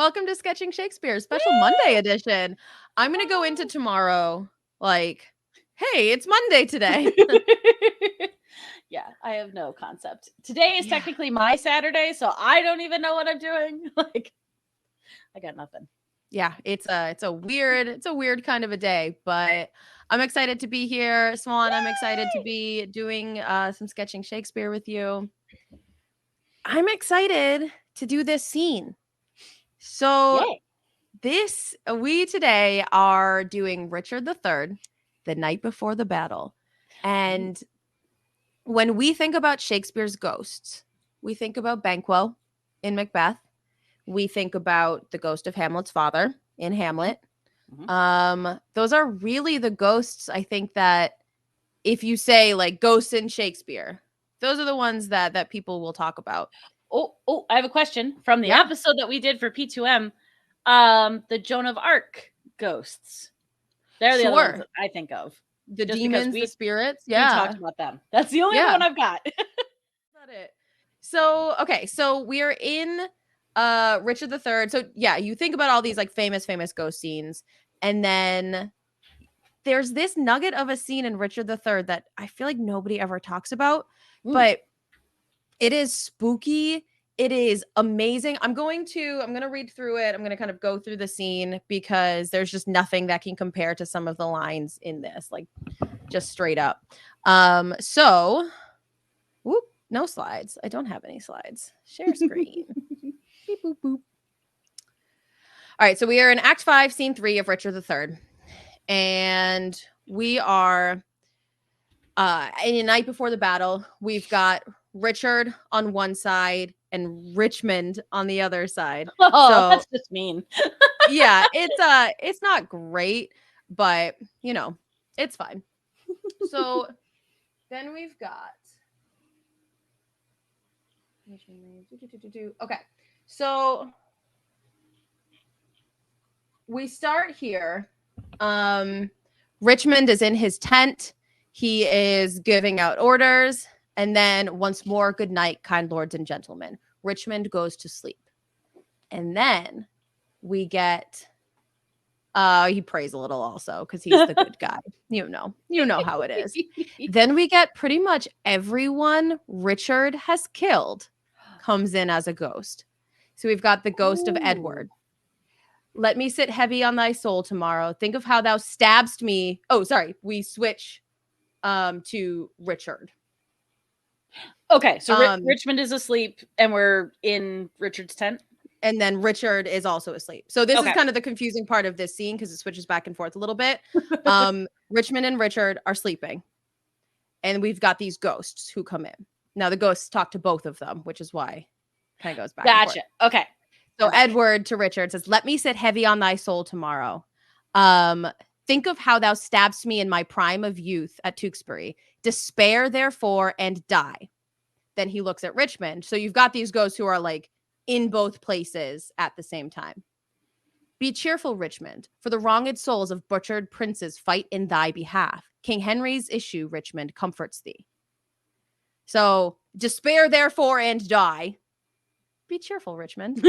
Welcome to Sketching Shakespeare, special Monday edition. I'm going to go into tomorrow like, hey, it's Monday today. Yeah, I have no concept. Today is technically my Saturday, so I don't even know what I'm doing. Like, I got nothing. Yeah, it's a weird kind of a day, but I'm excited to be here. Swan, I'm excited to be doing some Sketching Shakespeare with you. I'm excited to do this scene. So we today are doing Richard III, the night before the battle. And when we think about Shakespeare's ghosts, we think about Banquo in Macbeth. We think about the ghost of Hamlet's father in Hamlet. Those are really the ghosts, I think, that if you say like ghosts in Shakespeare, those are the ones that people will talk about. Oh, I have a question from the episode that we did for P2M. The Joan of Arc ghosts. They're the other ones that I think of. The demons, the spirits. We talked about them. That's the only one I've got. That's it. So, okay. So we are in Richard III. So yeah, you think about all these like famous ghost scenes. And then there's this nugget of a scene in Richard III that I feel like nobody ever talks about, but it is spooky. It is amazing. I'm going to read through it. I'm going to kind of go through the scene because there's just nothing that can compare to some of the lines in this, like just straight up. So, whoop, no slides. I don't have any slides. Share screen. Beep, boop, boop. All right, so we are in Act 5, Scene 3 of Richard III. And we are in the night before the battle. We've got Richard on one side and Richmond on the other side. Oh, so, that's just mean. Yeah, it's not great, but you know, it's fine. So then we've got okay. So we start here. Richmond is in his tent. He is giving out orders. And then once more, good night, kind lords and gentlemen. Richmond goes to sleep. And then we get, he prays a little also because he's the good guy. You know how it is. Then we get pretty much everyone Richard has killed comes in as a ghost. So we've got the ghost of Edward. Let me sit heavy on thy soul tomorrow. Think of how thou stabst me. Oh, sorry. We switch to Richard. Okay, so Richmond is asleep and we're in Richard's tent. And then Richard is also asleep. So this is kind of the confusing part of this scene because it switches back and forth a little bit. Richmond and Richard are sleeping. And we've got these ghosts who come in. Now the ghosts talk to both of them, which is why it kind of goes back and forth. Okay. So Edward to Richard says, let me sit heavy on thy soul tomorrow. Think of how thou stabst me in my prime of youth at Tewkesbury. Despair, therefore, and die. Then he looks at Richmond. So you've got these ghosts who are like in both places at the same time. Be cheerful, Richmond, for the wronged souls of butchered princes fight in thy behalf. King Henry's issue, Richmond, comforts thee. So despair, therefore, and die. Be cheerful, Richmond.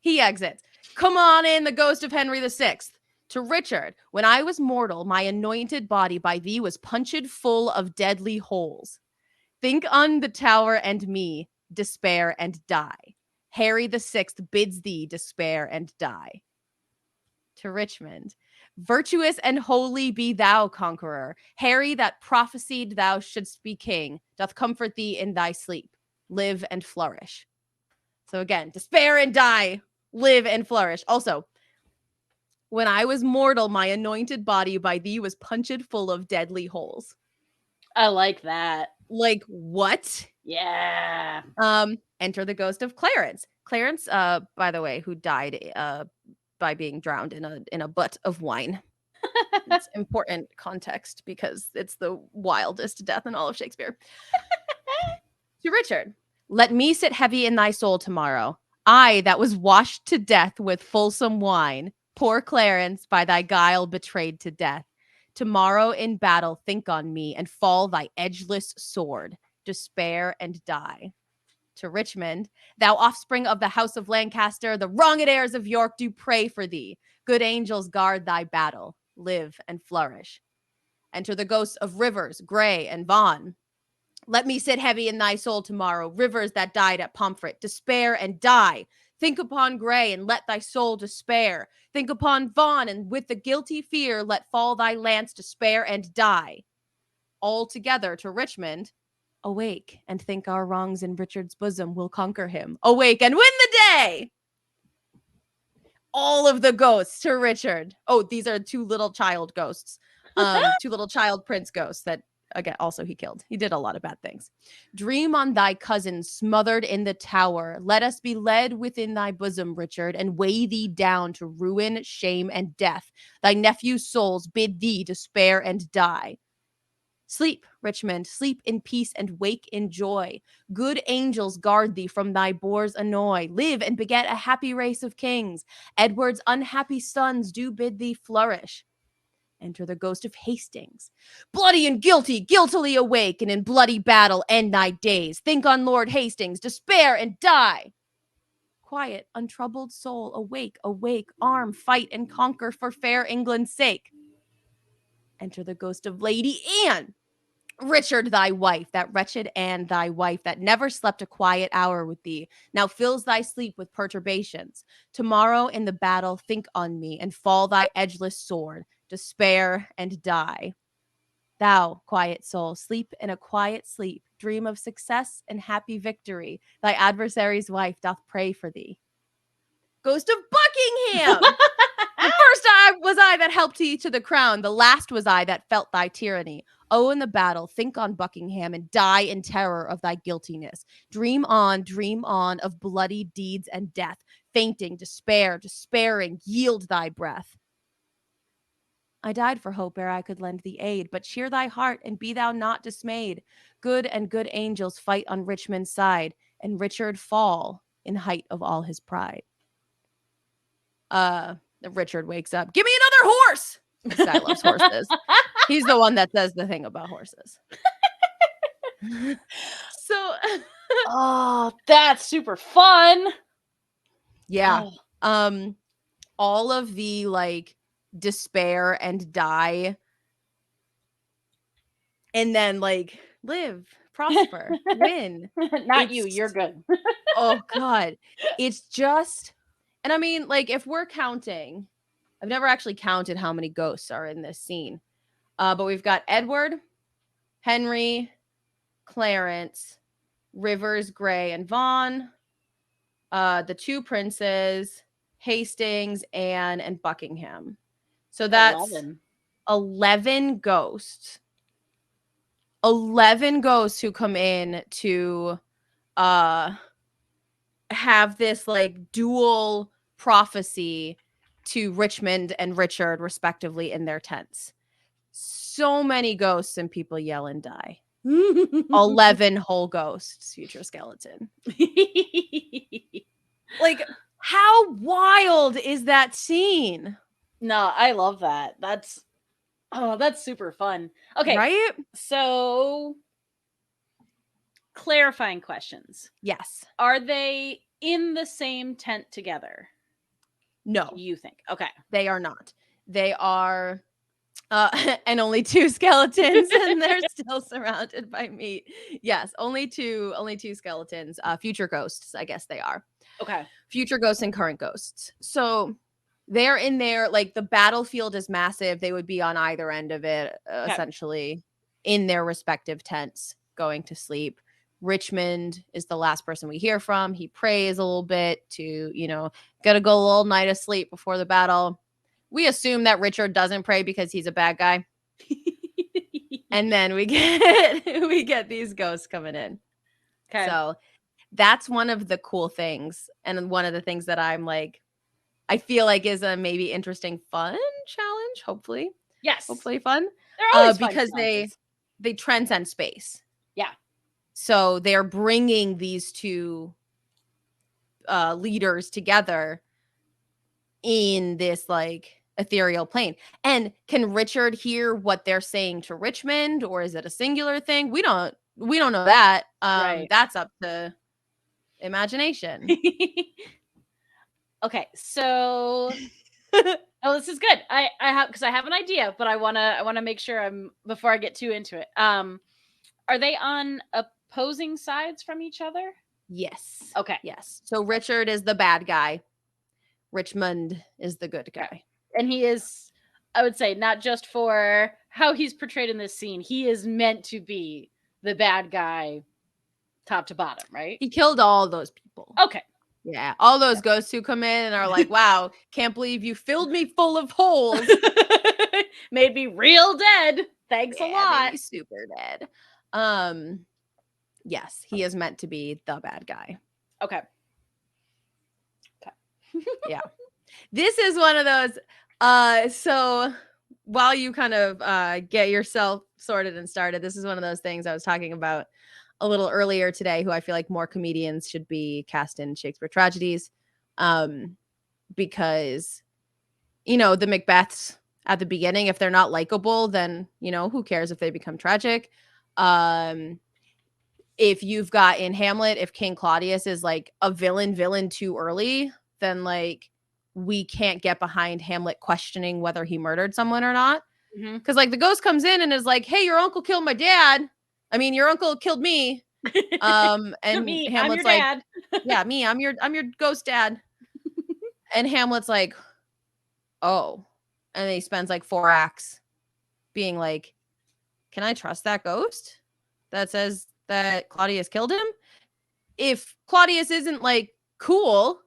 He exits. Come on in, the ghost of Henry VI. To Richard, when I was mortal, my anointed body by thee was punctured full of deadly holes. Think on the Tower and me, despair and die. Harry VI bids thee despair and die. To Richmond, virtuous and holy be thou, conqueror. Harry that prophesied thou shouldst be king, doth comfort thee in thy sleep. Live and flourish. So again, despair and die, live and flourish. Also, when I was mortal, my anointed body by thee was punctured full of deadly holes. I like that. Like, what? Yeah. Enter the ghost of Clarence. Clarence, by the way, who died by being drowned in a butt of wine. It's important context because it's the wildest death in all of Shakespeare. To Richard, let me sit heavy in thy soul tomorrow. I that was washed to death with fulsome wine. Poor Clarence, by thy guile betrayed to death. Tomorrow in battle think on me and fall thy edgeless sword. Despair and die. to Richmond. Thou offspring of the house of Lancaster, the wronged heirs of York do pray for thee. Good angels guard thy battle. Live and flourish. Enter the ghosts of Rivers, Grey, and Vaughan. Let me sit heavy in thy soul tomorrow. Rivers that died at Pomfret, despair and die. Think upon Grey and let thy soul despair. Think upon Vaughan and with the guilty fear let fall thy lance, despair and die. All together to Richmond. Awake and think our wrongs in Richard's bosom will conquer him. Awake and win the day. All of the ghosts to Richard. Oh, these are two little child ghosts. Two little child prince ghosts that, again, also he killed. He did a lot of bad things. Dream on thy cousin smothered in the tower. Let us be led within thy bosom, Richard, and weigh thee down to ruin, shame, and death. Thy nephew's souls bid thee despair and die. Sleep, Richmond, sleep in peace and wake in joy. Good angels guard thee from thy boar's annoy. Live and beget a happy race of kings. Edward's unhappy sons do bid thee flourish. Enter the ghost of Hastings. Bloody and guilty, guiltily awake, and in bloody battle end thy days. Think on Lord Hastings, despair and die. Quiet, untroubled soul, awake, awake, arm, fight and conquer for fair England's sake. Enter the ghost of Lady Anne. Richard, thy wife, that wretched Anne, thy wife, that never slept a quiet hour with thee, now fills thy sleep with perturbations. Tomorrow in the battle think on me, and fall thy edgeless sword, despair and die. Thou, quiet soul, sleep in a quiet sleep, dream of success and happy victory. Thy adversary's wife doth pray for thee. Ghost of Buckingham! The first was I that helped thee to the crown. The last was I that felt thy tyranny. Oh, in the battle, think on Buckingham and die in terror of thy guiltiness. Dream on of bloody deeds and death. Fainting, despair, despairing, yield thy breath. I died for hope ere I could lend thee aid, but cheer thy heart and be thou not dismayed. Good and good angels fight on Richmond's side, and Richard fall in height of all his pride. Richard wakes up. Give me another horse. This guy loves horses. He's the one that says the thing about horses. So, oh, that's super fun. Yeah. Oh. All of the like despair and die, and then like live, prosper, win. Not you. You're good. Oh God, it's just. And I mean, like, if we're counting, I've never actually counted how many ghosts are in this scene. But we've got Edward, Henry, Clarence, Rivers, Grey, and Vaughan, the two princes, Hastings, Anne, and Buckingham. So that's 11 ghosts. 11 ghosts who come in to have this like dual prophecy to Richmond and Richard respectively in their tents. So many ghosts, and people yell and die. 11 whole ghosts, future skeleton. Like, how wild is that scene? No, I love that. That's super fun. Okay, right? So clarifying questions. Yes. Are they in the same tent together? No. You think? Okay. They are not. They are and only two skeletons, and they're still surrounded by meat. Yes, only two skeletons. Future ghosts, I guess they are. Okay. Future ghosts and current ghosts. So they're in there, like the battlefield is massive. They would be on either end of it, essentially in their respective tents, going to sleep. Richmond is the last person we hear from. He prays a little bit to, get a good little night of sleep before the battle. We assume that Richard doesn't pray because he's a bad guy. And then we get these ghosts coming in. Okay. So that's one of the cool things. And one of the things that I'm like, I feel like is a maybe interesting, fun challenge. Hopefully. Yes. Hopefully fun. They're always fun because challenges. they transcend space. Yeah. So they're bringing these two leaders together in this like ethereal plane. And can Richard hear what they're saying to Richmond, or is it a singular thing? We don't know that. Right. That's up to Imagination. Okay, so oh, this is good. I have an idea, but I wanna make sure before I get too into it. Are they on opposing sides from each other? Yes. Okay. Yes. So Richard is the bad guy. Richmond is the good guy. Okay. And he is, I would say, not just for how he's portrayed in this scene, he is meant to be the bad guy top to bottom, right? He killed all those people. Okay. Yeah. All those ghosts who come in and are like, wow, can't believe you filled me full of holes. Made me real dead. Thanks a lot. Made me super dead. Yes, he is meant to be the bad guy. Okay. Yeah. This is one of those. So while you kind of get yourself sorted and started, this is one of those things I was talking about a little earlier today, who I feel like more comedians should be cast in Shakespeare tragedies. Because, the Macbeths at the beginning, if they're not likable, then, who cares if they become tragic? If you've got in Hamlet, if King Claudius is like a villain too early, then like we can't get behind Hamlet questioning whether he murdered someone or not. Because like the ghost comes in and is like, hey, your uncle killed my dad. I mean, your uncle killed me. And me, Hamlet's I'm your like, dad. yeah, me, I'm your ghost dad. And Hamlet's like, oh. And then he spends like 4 acts being like, can I trust that ghost that says that Claudius killed him? If Claudius isn't like cool,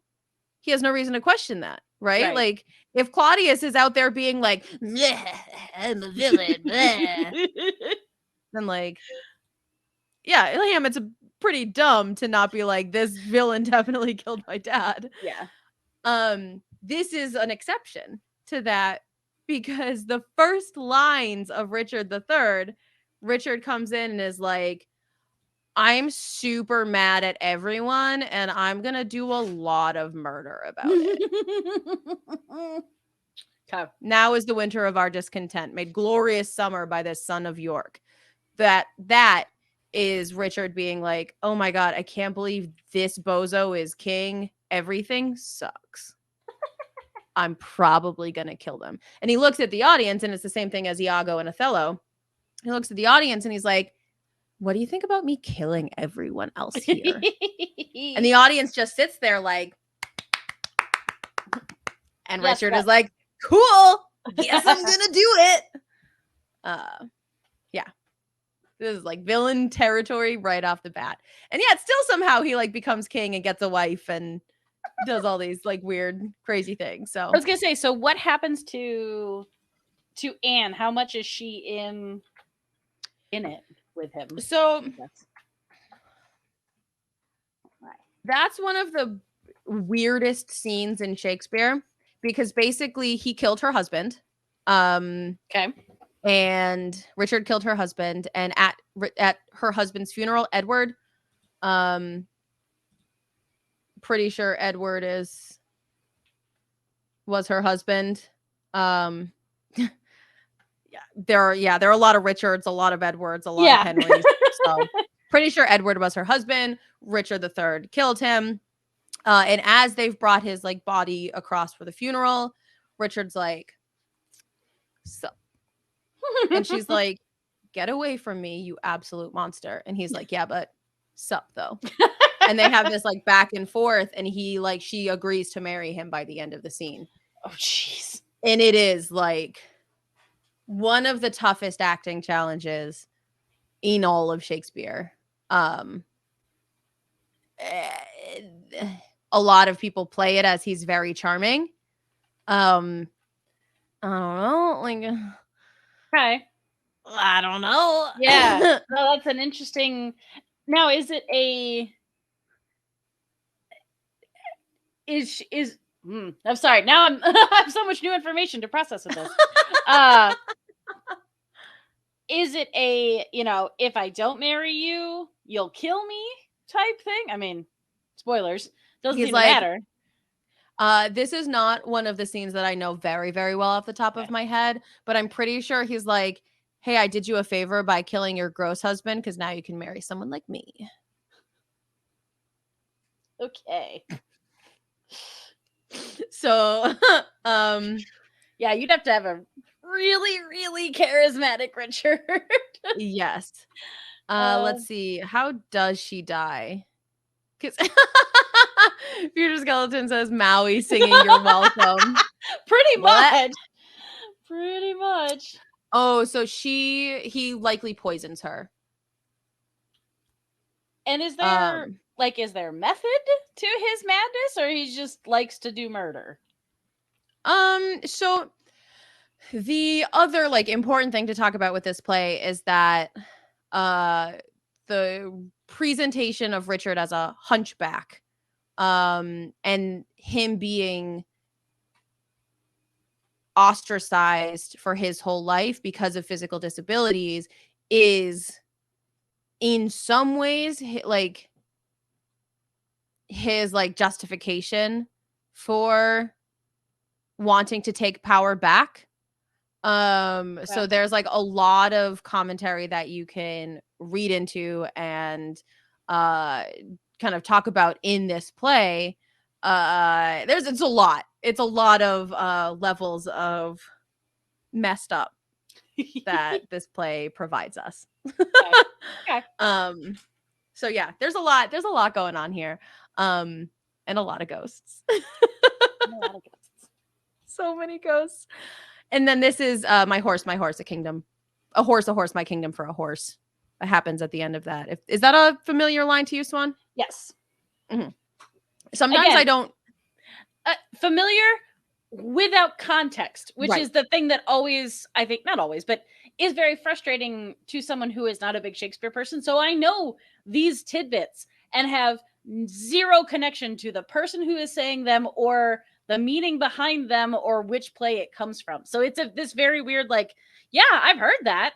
he has no reason to question that, right? Like if Claudius is out there being like, I'm a villain, then like, yeah, Hamlet's pretty dumb to not be like, this villain definitely killed my dad. Yeah. This is an exception to that, because the first lines of Richard III, Richard comes in and is like, I'm super mad at everyone and I'm going to do a lot of murder about it. Okay. Now is the winter of our discontent, made glorious summer by this son of York. That is Richard being like, oh my God, I can't believe this bozo is king. Everything sucks. I'm probably going to kill them. And he looks at the audience, and it's the same thing as Iago and Othello. He looks at the audience and he's like, what do you think about me killing everyone else here? And the audience just sits there like, and yes, Richard is like, cool, guess I'm gonna do it. Yeah. This is like villain territory right off the bat. And yet still somehow he like becomes king and gets a wife and does all these like weird, crazy things. So I was gonna say, so what happens to Anne? How much is she in it with him? So that's one of the weirdest scenes in Shakespeare, because basically he killed her husband. Okay. And Richard killed her husband, and at her husband's funeral, Edward, pretty sure Edward was her husband. There are a lot of Richards, a lot of Edwards, a lot of Henrys. So pretty sure Edward was her husband. Richard III killed him. And as they've brought his like body across for the funeral, Richard's like, so. And she's like, get away from me, you absolute monster. And he's like, yeah, but sup though. And they have this like back and forth, and she agrees to marry him by the end of the scene. Oh, jeez. And it is like one of the toughest acting challenges in all of Shakespeare. A lot of people play it as he's very charming. I don't know, like, okay, I don't know. Yeah, no, that's an interesting. Now, is it a? I'm sorry. Now I have so much new information to process with this. Is it a, if I don't marry you, you'll kill me type thing? I mean, spoilers. Doesn't seem to matter. This is not one of the scenes that I know very, very well off the top of my head, but I'm pretty sure he's like, hey, I did you a favor by killing your gross husband, because now you can marry someone like me. Okay. So, Yeah, you'd have to have a really, really charismatic Richard. yes. Uh, Let's see. How does she die? Because Future Skeleton says Maui singing "You're Welcome." Pretty What? much. Pretty much. Oh, so he likely poisons her. And is there method to his madness, or he just likes to do murder? So the other like important thing to talk about with this play is that the presentation of Richard as a hunchback, and him being ostracized for his whole life because of physical disabilities is in some ways like his like justification for wanting to take power back. So there's like a lot of commentary that you can read into and kind of talk about in this play. It's a lot of levels of messed up that this play provides us. Okay. So yeah, there's a lot going on here. And a lot of ghosts. A lot of ghosts. So many ghosts. And then this is my horse, a kingdom. A horse, my kingdom for a horse. That happens at the end of that. Is that a familiar line to you, Swan? Yes. Mm-hmm. Sometimes Again, I don't. Familiar without context, which Right. is the thing that always, I think, not always, but is very frustrating to someone who is not a big Shakespeare person. So I know these tidbits and have zero connection to the person who is saying them or the meaning behind them or which play it comes from. So it's this very weird, like, yeah, I've heard that.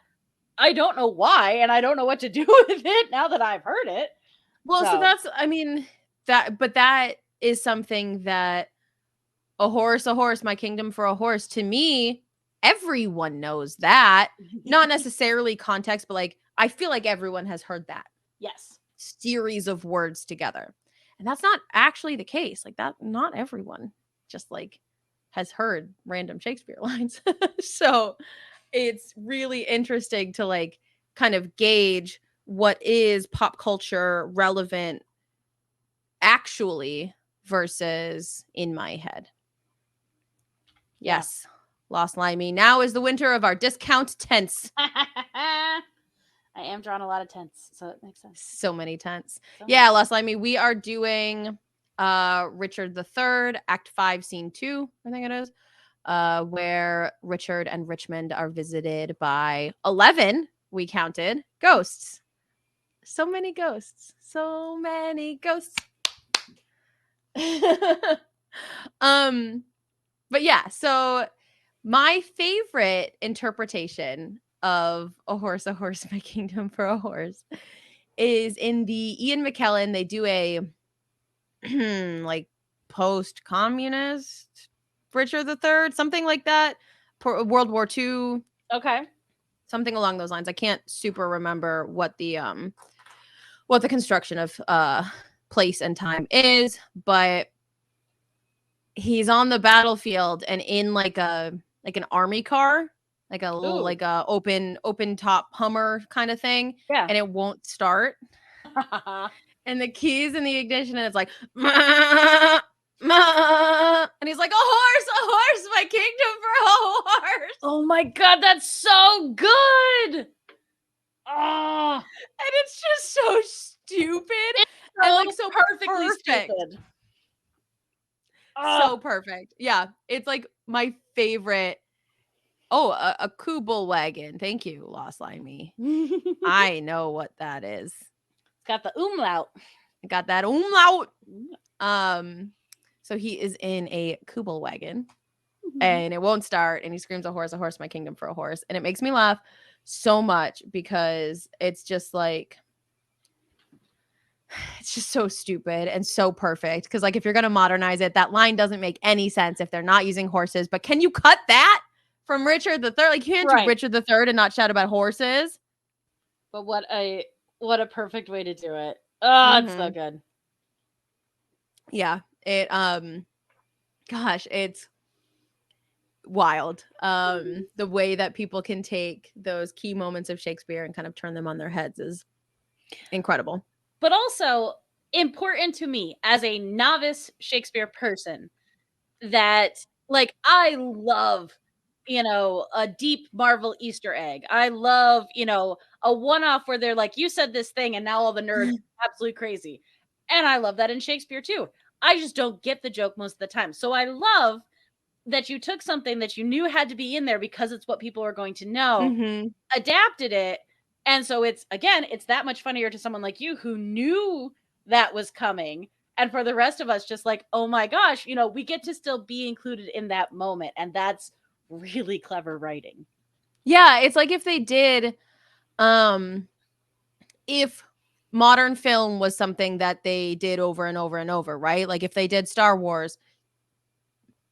I don't know why, and I don't know what to do with it now that I've heard it. Well, so that's, I mean, that is something that a horse, my kingdom for a horse. To me, everyone knows that. Not necessarily context, but like, I feel like everyone has heard that. Yes. Series of words together. And that's not actually the case. Like that, not everyone just like has heard random Shakespeare lines. So it's really interesting to like kind of gauge what is pop culture relevant actually versus in my head. Yes. Yeah. Lost Limey. Now is the winter of our discount tents. I am drawing a lot of tents, so it makes sense. So many tents. Yeah, Lost Limey. We are doing Richard III, Act 5, Scene 2, I think it is, where Richard and Richmond are visited by 11, we counted, ghosts. So many ghosts. So many ghosts. But yeah, so my favorite interpretation of a horse, my kingdom for a horse is in the Ian McKellen. They do a like post-communist Richard III, something like that, World War II. Okay. Something along those lines. I can't super remember what the construction of place and time is, but he's on the battlefield and in like an army car, like a little like a open top Hummer kind of thing. Yeah. And it won't start. And the key's in the ignition and it's like ma, ma, and he's like, a horse, my kingdom for a horse. Oh my god, that's so good. Oh, and it's just so stupid. It's and like so perfectly perfect. stupid. So perfect. Yeah, it's like my favorite. Oh, a Kubel wagon. Thank you, Lost Limey. I know what that is. It's got the umlaut. I got that umlaut. So he is in a Kubel wagon and it won't start. And he screams, a horse, my kingdom for a horse. And it makes me laugh so much because it's just like, it's just so stupid and so perfect. Because like, if you're going to modernize it, that line doesn't make any sense if they're not using horses. But can you cut that from Richard III? Like, you can't do Richard III and not shout about horses. But what a perfect way to do it. Oh, it's so good. Yeah, it gosh, it's wild. The way that people can take those key moments of Shakespeare and kind of turn them on their heads is incredible. But also important to me as a novice Shakespeare person that, like, I love, a deep Marvel Easter egg. I love, a one-off where they're like, "You said this thing," and now all the nerds are absolutely crazy. And I love that in Shakespeare too. I just don't get the joke most of the time. So I love that you took something that you knew had to be in there because it's what people are going to know, Mhm. adapted it, and so it's that much funnier to someone like you who knew that was coming, and for the rest of us just like, "Oh my gosh," we get to still be included in that moment, and that's really clever writing. Yeah, it's like if they did um if modern film was something that they did over and over and over, right? Like if they did Star Wars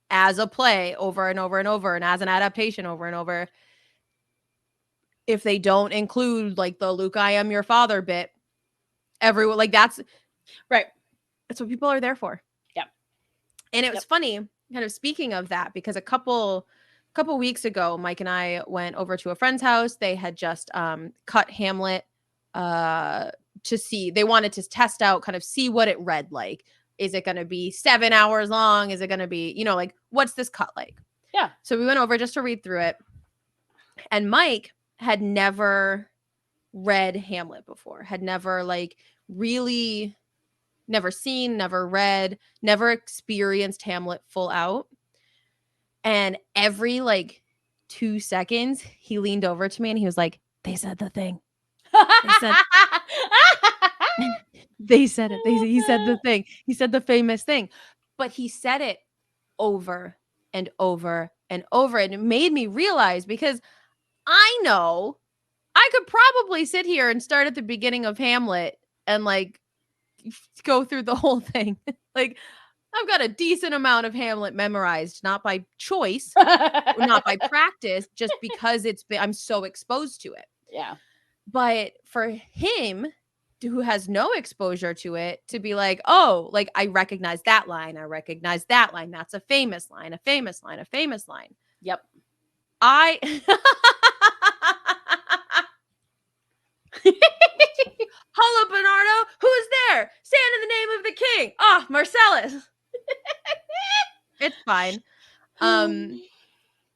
as a play over and over and over and as an adaptation over and over, if they don't include like the Luke I am your father bit, everyone like Right. that's what people are there for. Yep. And it was Yep. funny, kind of speaking of that, because a couple weeks ago, Mike and I went over to a friend's house. They had just cut Hamlet to see. They wanted to test out, kind of see what it read like. Is it going to be 7 hours long? Is it going to be, like, what's this cut like? Yeah. So we went over just to read through it. And Mike had never read Hamlet before, had never like really never seen, never read, never experienced Hamlet full out. And every like 2 seconds, he leaned over to me and he was like, "They said the thing. They said they said it. He said the thing. He said the famous thing." But he said it over and over and over. And it made me realize, because I know I could probably sit here and start at the beginning of Hamlet and like go through the whole thing. Like, I've got a decent amount of Hamlet memorized, not by choice, not by practice, just because I'm so exposed to it. Yeah. But for him, who has no exposure to it, to be like, "Oh, like I recognize that line. I recognize that line. That's a famous line, a famous line, a famous line." Yep. I Hello, Bernardo. Who is there? Stand in the name of the king. Ah, Marcellus. It's fine.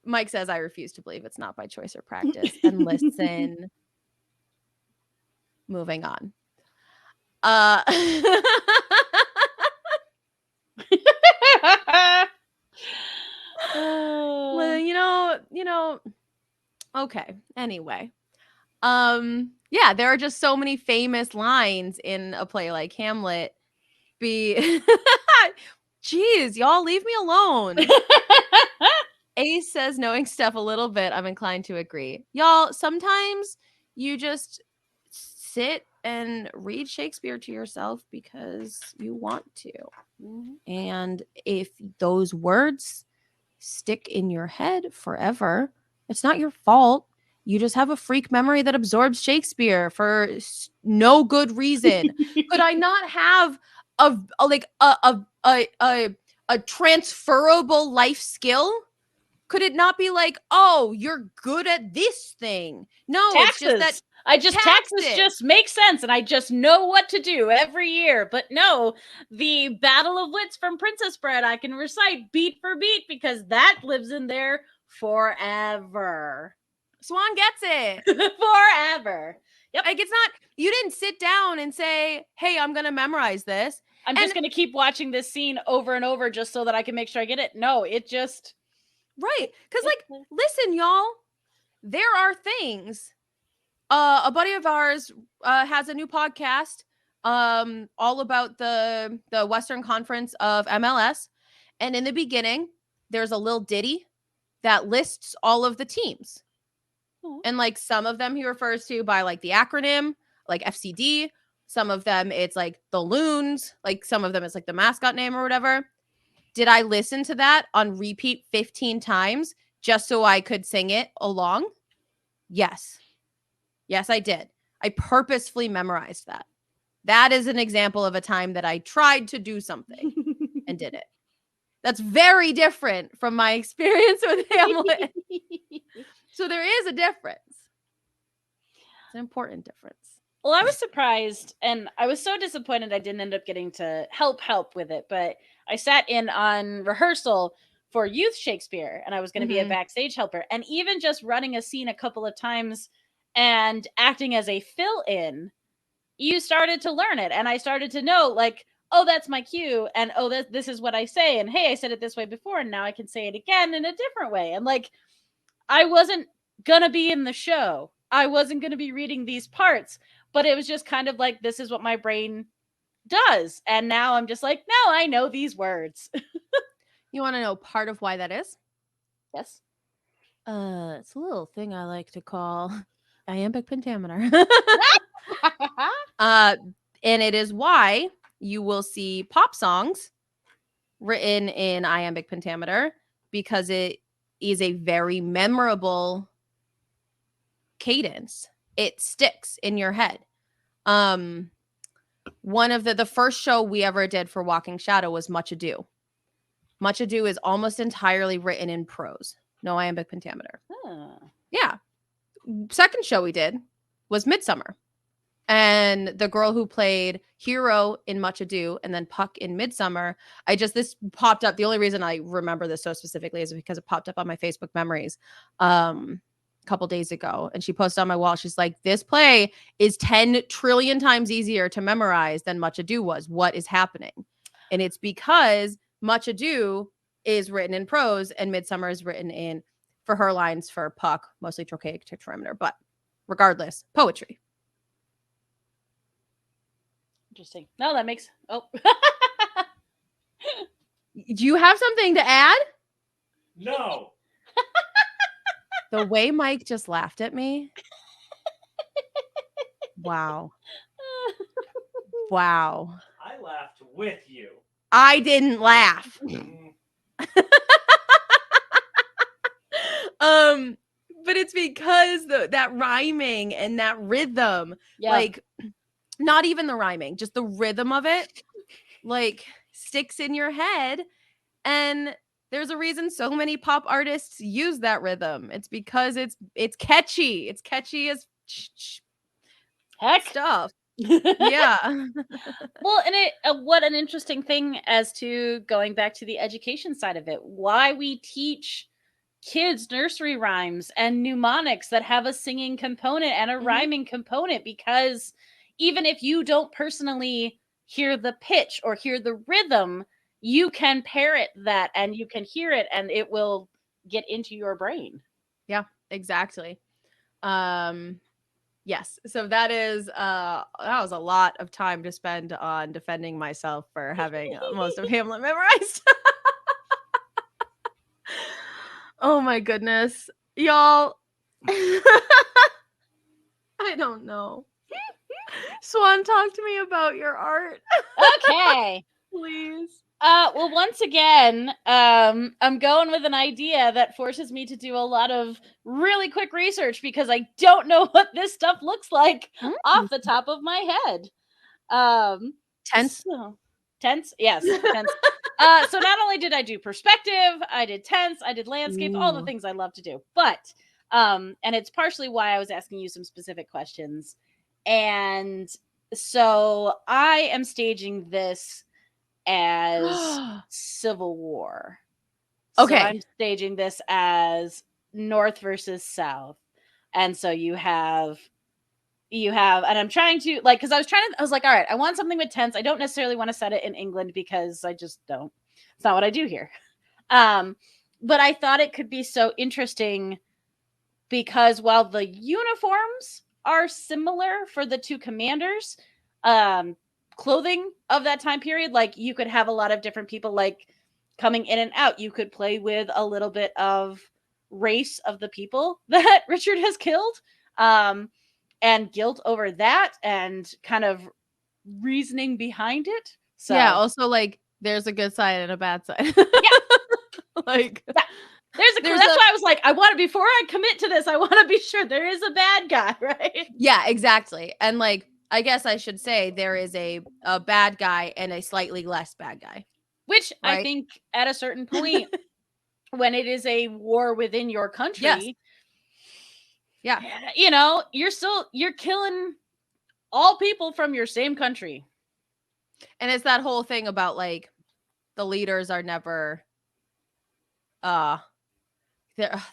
Mike says, "I refuse to believe it's not by choice or practice." And listen, moving on. Well, okay. Anyway. Yeah, there are just so many famous lines in a play like Hamlet. Jeez, y'all leave me alone. Ace says, "Knowing Steph a little bit, I'm inclined to agree." Y'all, sometimes you just sit and read Shakespeare to yourself because you want to. Mhm. And if those words stick in your head forever, it's not your fault. You just have a freak memory that absorbs Shakespeare for no good reason. Could I not have a transferable life skill? Could it not be like, "Oh, you're good at this thing"? No, it's just that Taxes taxes. just make sense, and I just know what to do every year. But no, the Battle of Wits from Princess Bride I can recite beat for beat because that lives in there forever. Swan gets it. Forever. Yep. Like, it's not, you didn't sit down and say, "Hey, I'm going to memorize this." I'm just going to keep watching this scene over and over just so that I can make sure I get it. No, it just. Right. Because, like, listen, y'all, there are things. A buddy of ours has a new podcast all about the Western Conference of MLS. And in the beginning, there's a little ditty that lists all of the teams. And like some of them he refers to by like the acronym, like FCD. Some of them it's like the Loons. Like some of them it's like the mascot name or whatever. Did I listen to that on repeat 15 times just so I could sing it along? Yes. Yes, I did. I purposefully memorized that. That is an example of a time that I tried to do something. and did it. That's very different from my experience with Hamlet. So there is a difference. It's an important difference. Well, I was surprised, and I was so disappointed I didn't end up getting to help with it, but I sat in on rehearsal for youth Shakespeare, and I was going to be a backstage helper, and even just running a scene a couple of times and acting as a fill-in, you started to learn it, and I started to know, like, oh, that's my cue, and oh, this is what I say, and hey, I said it this way before, and now I can say it again in a different way, and like, I wasn't gonna be in the show. I wasn't gonna be reading these parts, but it was just kind of like, this is what my brain does. And now I'm just like, no, I know these words. You want to know part of why that is? Yes. It's a little thing I like to call iambic pentameter. And it is why you will see pop songs written in iambic pentameter, because it is a very memorable cadence. It sticks in your head. One of the first show we ever did for Walking Shadow was Much Ado. Much Ado is almost entirely written in prose, no iambic pentameter. Yeah. Second show we did was Midsummer. And the girl who played Hero in Much Ado and then Puck in Midsummer, this popped up. The only reason I remember this so specifically is because it popped up on my Facebook memories couple days ago, and she posted on my wall, she's like, this play is 10 trillion times easier to memorize than Much Ado was. What is happening? And it's because Much Ado is written in prose and Midsummer is written in, for her lines, for Puck, mostly trochaic tetrameter, but regardless, poetry. Interesting. No, that makes do you have something to add? No. The way Mike just laughed at me. Wow. Wow. I laughed with you. I didn't laugh. But it's because that rhyming and that rhythm, like, not even the rhyming, just the rhythm of it, like, sticks in your head. And there's a reason so many pop artists use that rhythm. It's because it's catchy. It's catchy as heck stuff. Yeah. Well, and what an interesting thing as to going back to the education side of it. Why we teach kids nursery rhymes and mnemonics that have a singing component and a rhyming component, because even if you don't personally hear the pitch or hear the rhythm, you can parrot that and you can hear it and it will get into your brain. Yeah, exactly. Yes. So that was a lot of time to spend on defending myself for having most of Hamlet memorized. Oh my goodness. Y'all. I don't know. Swan, talk to me about your art. Okay. Please. Well, once again, I'm going with an idea that forces me to do a lot of really quick research because I don't know what this stuff looks like off the top of my head. Tense? Tense? Yes, tense. So not only did I do perspective, I did tense, I did landscape, all the things I love to do. But, and it's partially why I was asking you some specific questions. And so I am staging this as Civil War. Okay. So I'm staging this as North versus South. And so you have, and I'm trying to, like, because I was like, all right, I want something with tense. I don't necessarily want to set it in England because I just don't. It's not what I do here. But I thought it could be so interesting because while the uniforms are similar for the two commanders, clothing of that time period, like, you could have a lot of different people, like, coming in and out. You could play with a little bit of race of the people that Richard has killed, and guilt over that and kind of reasoning behind it. So yeah, also, like, there's a good side and a bad side. Yeah. Like, yeah. That's why I was like, before I commit to this, I want to be sure there is a bad guy, right? Yeah, exactly. And, like, I guess I should say there is a bad guy and a slightly less bad guy. Which I Right? think at a certain point, when it is a war within your country, Yeah. you know, you're killing all people from your same country. And it's that whole thing about like the leaders are never there's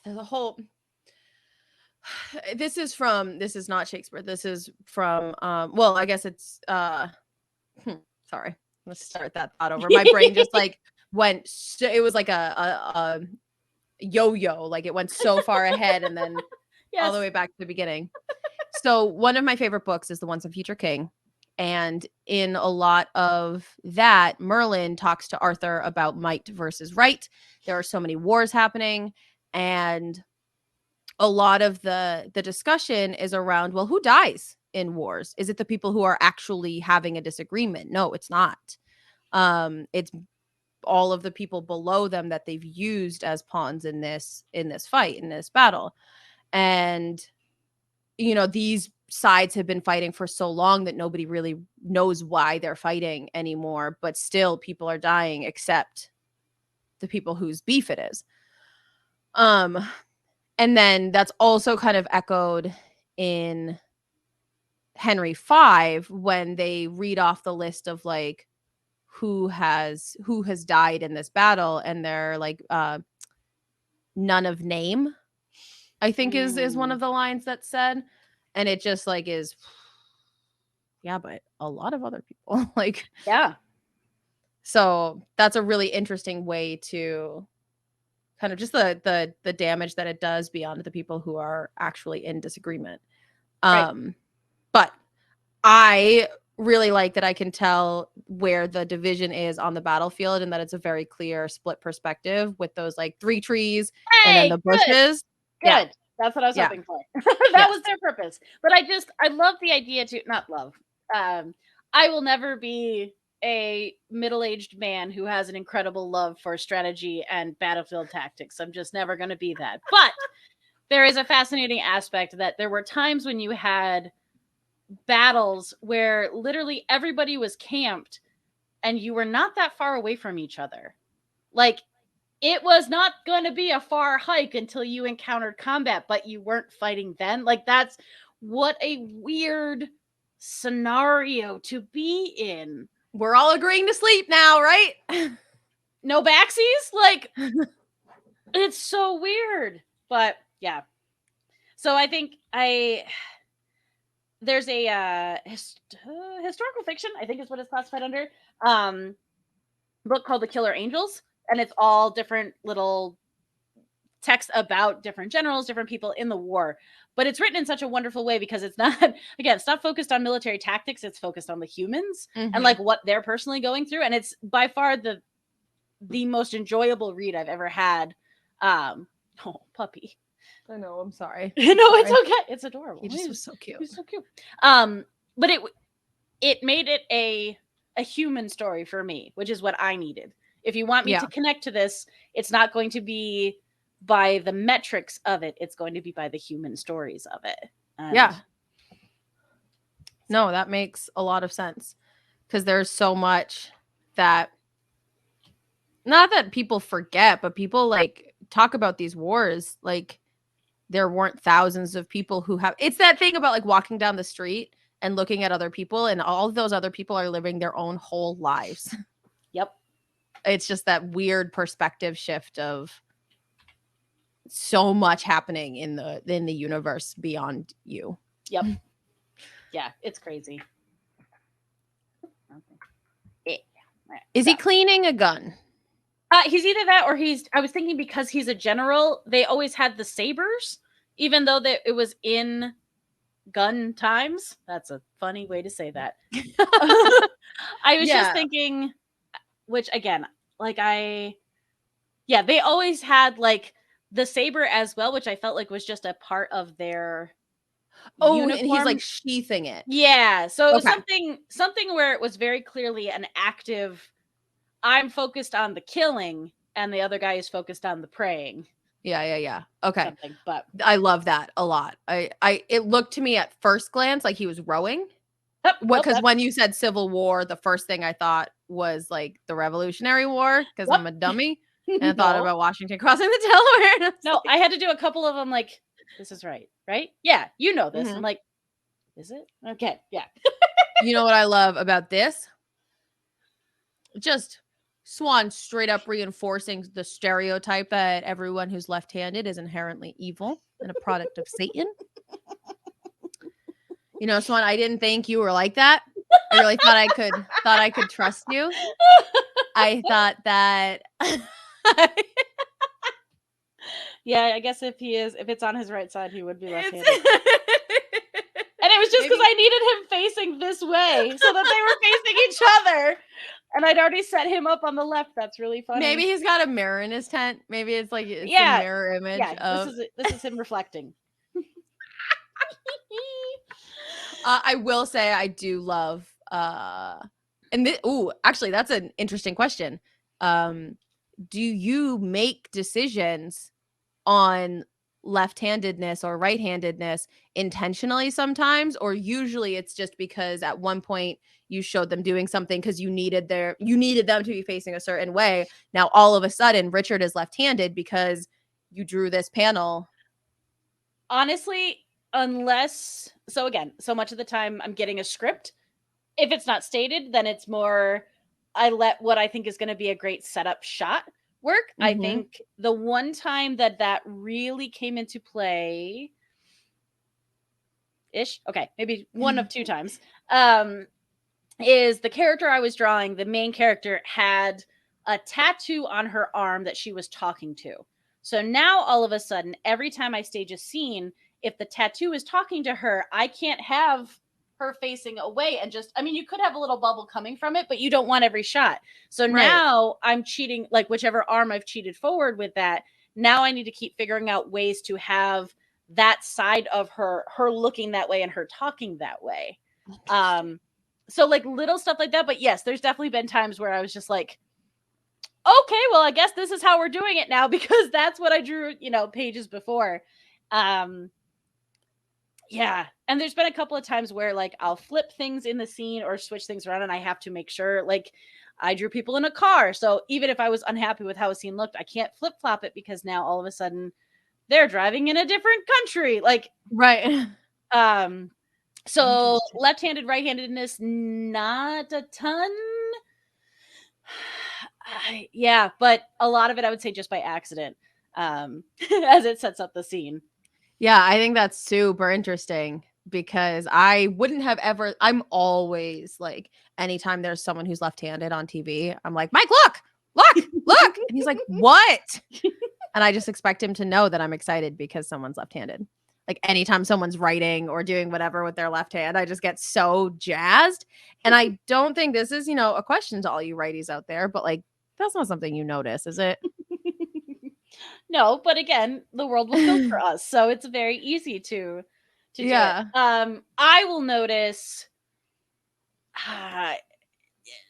a whole this is not Shakespeare. This is from well, I guess it's sorry. Let's start that thought over. My brain just like went it was like a yo-yo, like it went so far ahead and then all the way back to the beginning. So one of my favorite books is The Once and Future King. And in a lot of that, Merlin talks to Arthur about might versus right. There are so many wars happening. And a lot of the discussion is around, well, who dies in wars? Is it the people who are actually having a disagreement? No, it's not. It's all of the people below them that they've used as pawns in this fight, in this battle. And you know, these sides have been fighting for so long that nobody really knows why they're fighting anymore, but still people are dying except the people whose beef it is. And then that's also kind of echoed in Henry V when they read off the list of like who has died in this battle, and they're like none of name, I think is one of the lines that's said. And it just like is yeah, but a lot of other people like Yeah. So that's a really interesting way to kind of just the damage that it does beyond the people who are actually in disagreement. Right. But I really like that I can tell where the division is on the battlefield and that it's a very clear split perspective with those like 3 trees and then the bushes. Good. Yeah. That's what I was Yeah. hoping for. That was their purpose. But I love the idea to not love. I will never be a middle-aged man who has an incredible love for strategy and battlefield tactics. I'm just never going to be that. But there is a fascinating aspect that there were times when you had battles where literally everybody was camped and you were not that far away from each other. Like, it was not going to be a far hike until you encountered combat, but you weren't fighting then. Like, that's what a weird scenario to be in. We're all agreeing to sleep now, right? No backsies? Like, it's so weird. But yeah. So I think there's a historical fiction, I think is what it's classified under, book called The Killer Angels. And it's all different little texts about different generals, different people in the war. But it's written in such a wonderful way because it's not, again, it's not focused on military tactics. It's focused on the humans and like what they're personally going through. And it's by far the most enjoyable read I've ever had. Oh, puppy. I know, I'm sorry. No, it's okay. It's adorable. He just was so cute. He's so cute. But it made it a human story for me, which is what I needed. If you want me to connect to this, it's not going to be by the metrics of it. It's going to be by the human stories of it. Yeah. No, that makes a lot of sense because there's so much that not that people forget, but people like talk about these wars like there weren't thousands of people who have. It's that thing about like walking down the street and looking at other people, and all of those other people are living their own whole lives. Yep. It's just that weird perspective shift of so much happening in the universe beyond you. Yep. Yeah, it's crazy. Is he cleaning a gun? He's either that or I was thinking because he's a general, they always had the sabers, even though it was in gun times. That's a funny way to say that. I was just thinking, which again, like they always had like the saber as well, which I felt like was just a part of their uniform. And he's like sheathing it. Yeah. So it was something where it was very clearly an active, I'm focused on the killing and the other guy is focused on the praying. Yeah. Okay. But I love that a lot. It looked to me at first glance like he was rowing. Because when you said Civil War, the first thing I thought was like the Revolutionary War because Yep. I'm a dummy and I thought No. about Washington crossing the Delaware. And I was No, like, I had to do a couple of them. Like, this is right? Yeah, you know this. Mhm. I'm like, is it? Okay, yeah. you know what I love about this? Just Swan straight up reinforcing the stereotype that everyone who's left-handed is inherently evil and a product of Satan. You know, Swan, I didn't think you were like that. I really thought I could trust you. I thought that Yeah, I guess if it's on his right side, he would be left-handed. it's And it was just because Maybe- I needed him facing this way so that they were facing each other. And I'd already set him up on the left. That's really funny. maybe he's got a mirror in his tent. Maybe it's like it's Yeah, a mirror image of this is him reflecting. I will say I do love actually that's an interesting question. Do you make decisions on left-handedness or right-handedness intentionally sometimes, or usually it's just because at one point you showed them doing something because you needed them to be facing a certain way. Now all of a sudden Richard is left-handed because you drew this panel. Honestly, so much of the time I'm getting a script. If it's not stated, then it's more I let what I think is going to be a great setup shot work. I Mhm. think the one time that really came into play ish, okay, maybe one of two times, is the character I was drawing, the main character had a tattoo on her arm that she was talking to. So now all of a sudden, every time I stage a scene, if the tattoo is talking to her, I can't have her facing away and you could have a little bubble coming from it, but you don't want every shot. So Right. now I'm cheating, like whichever arm I've cheated forward with that. Now I need to keep figuring out ways to have that side of her looking that way and her talking that way. So like little stuff like that. But yes, there's definitely been times where I was just like, okay, well, I guess this is how we're doing it now because that's what I drew, pages before. Yeah. And there's been a couple of times where like I'll flip things in the scene or switch things around and I have to make sure like I drew people in a car. So even if I was unhappy with how a scene looked, I can't flip flop it because now all of a sudden they're driving in a different country. Like, Right. So left-handed, right-handedness, not a ton. Yeah, but a lot of it I would say just by accident, as it sets up the scene. Yeah, I think that's super interesting because I wouldn't have ever. I'm always like, anytime there's someone who's left-handed on TV, I'm like, Mike, look, and he's like, what? And I just expect him to know that I'm excited because someone's left-handed. Like anytime someone's writing or doing whatever with their left hand, I just get so jazzed. And I don't think this is, a question to all you righties out there, but like that's not something you notice, is it? No, but again, the world will filter us, so it's very easy to do it. I will notice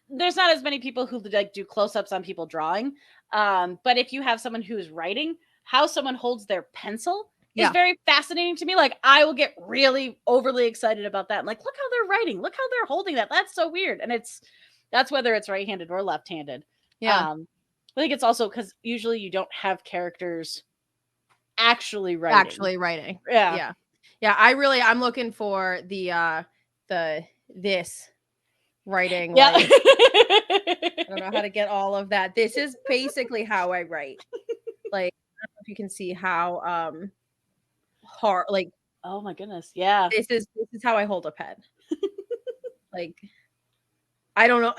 there's not as many people who like do close-ups on people drawing. But if you have someone who's writing, how someone holds their pencil is very fascinating to me. Like I will get really overly excited about that. I'm like, look how they're writing, look how they're holding that. That's so weird. And that's whether it's right-handed or left-handed. Yeah. I think it's also because usually you don't have characters actually writing. Yeah. I'm looking for the this writing. Yeah. Like, I don't know how to get all of that. This is basically how I write. Like, I don't know if you can see how hard, like, oh my goodness. Yeah. This is how I hold a pen. Like, I don't know.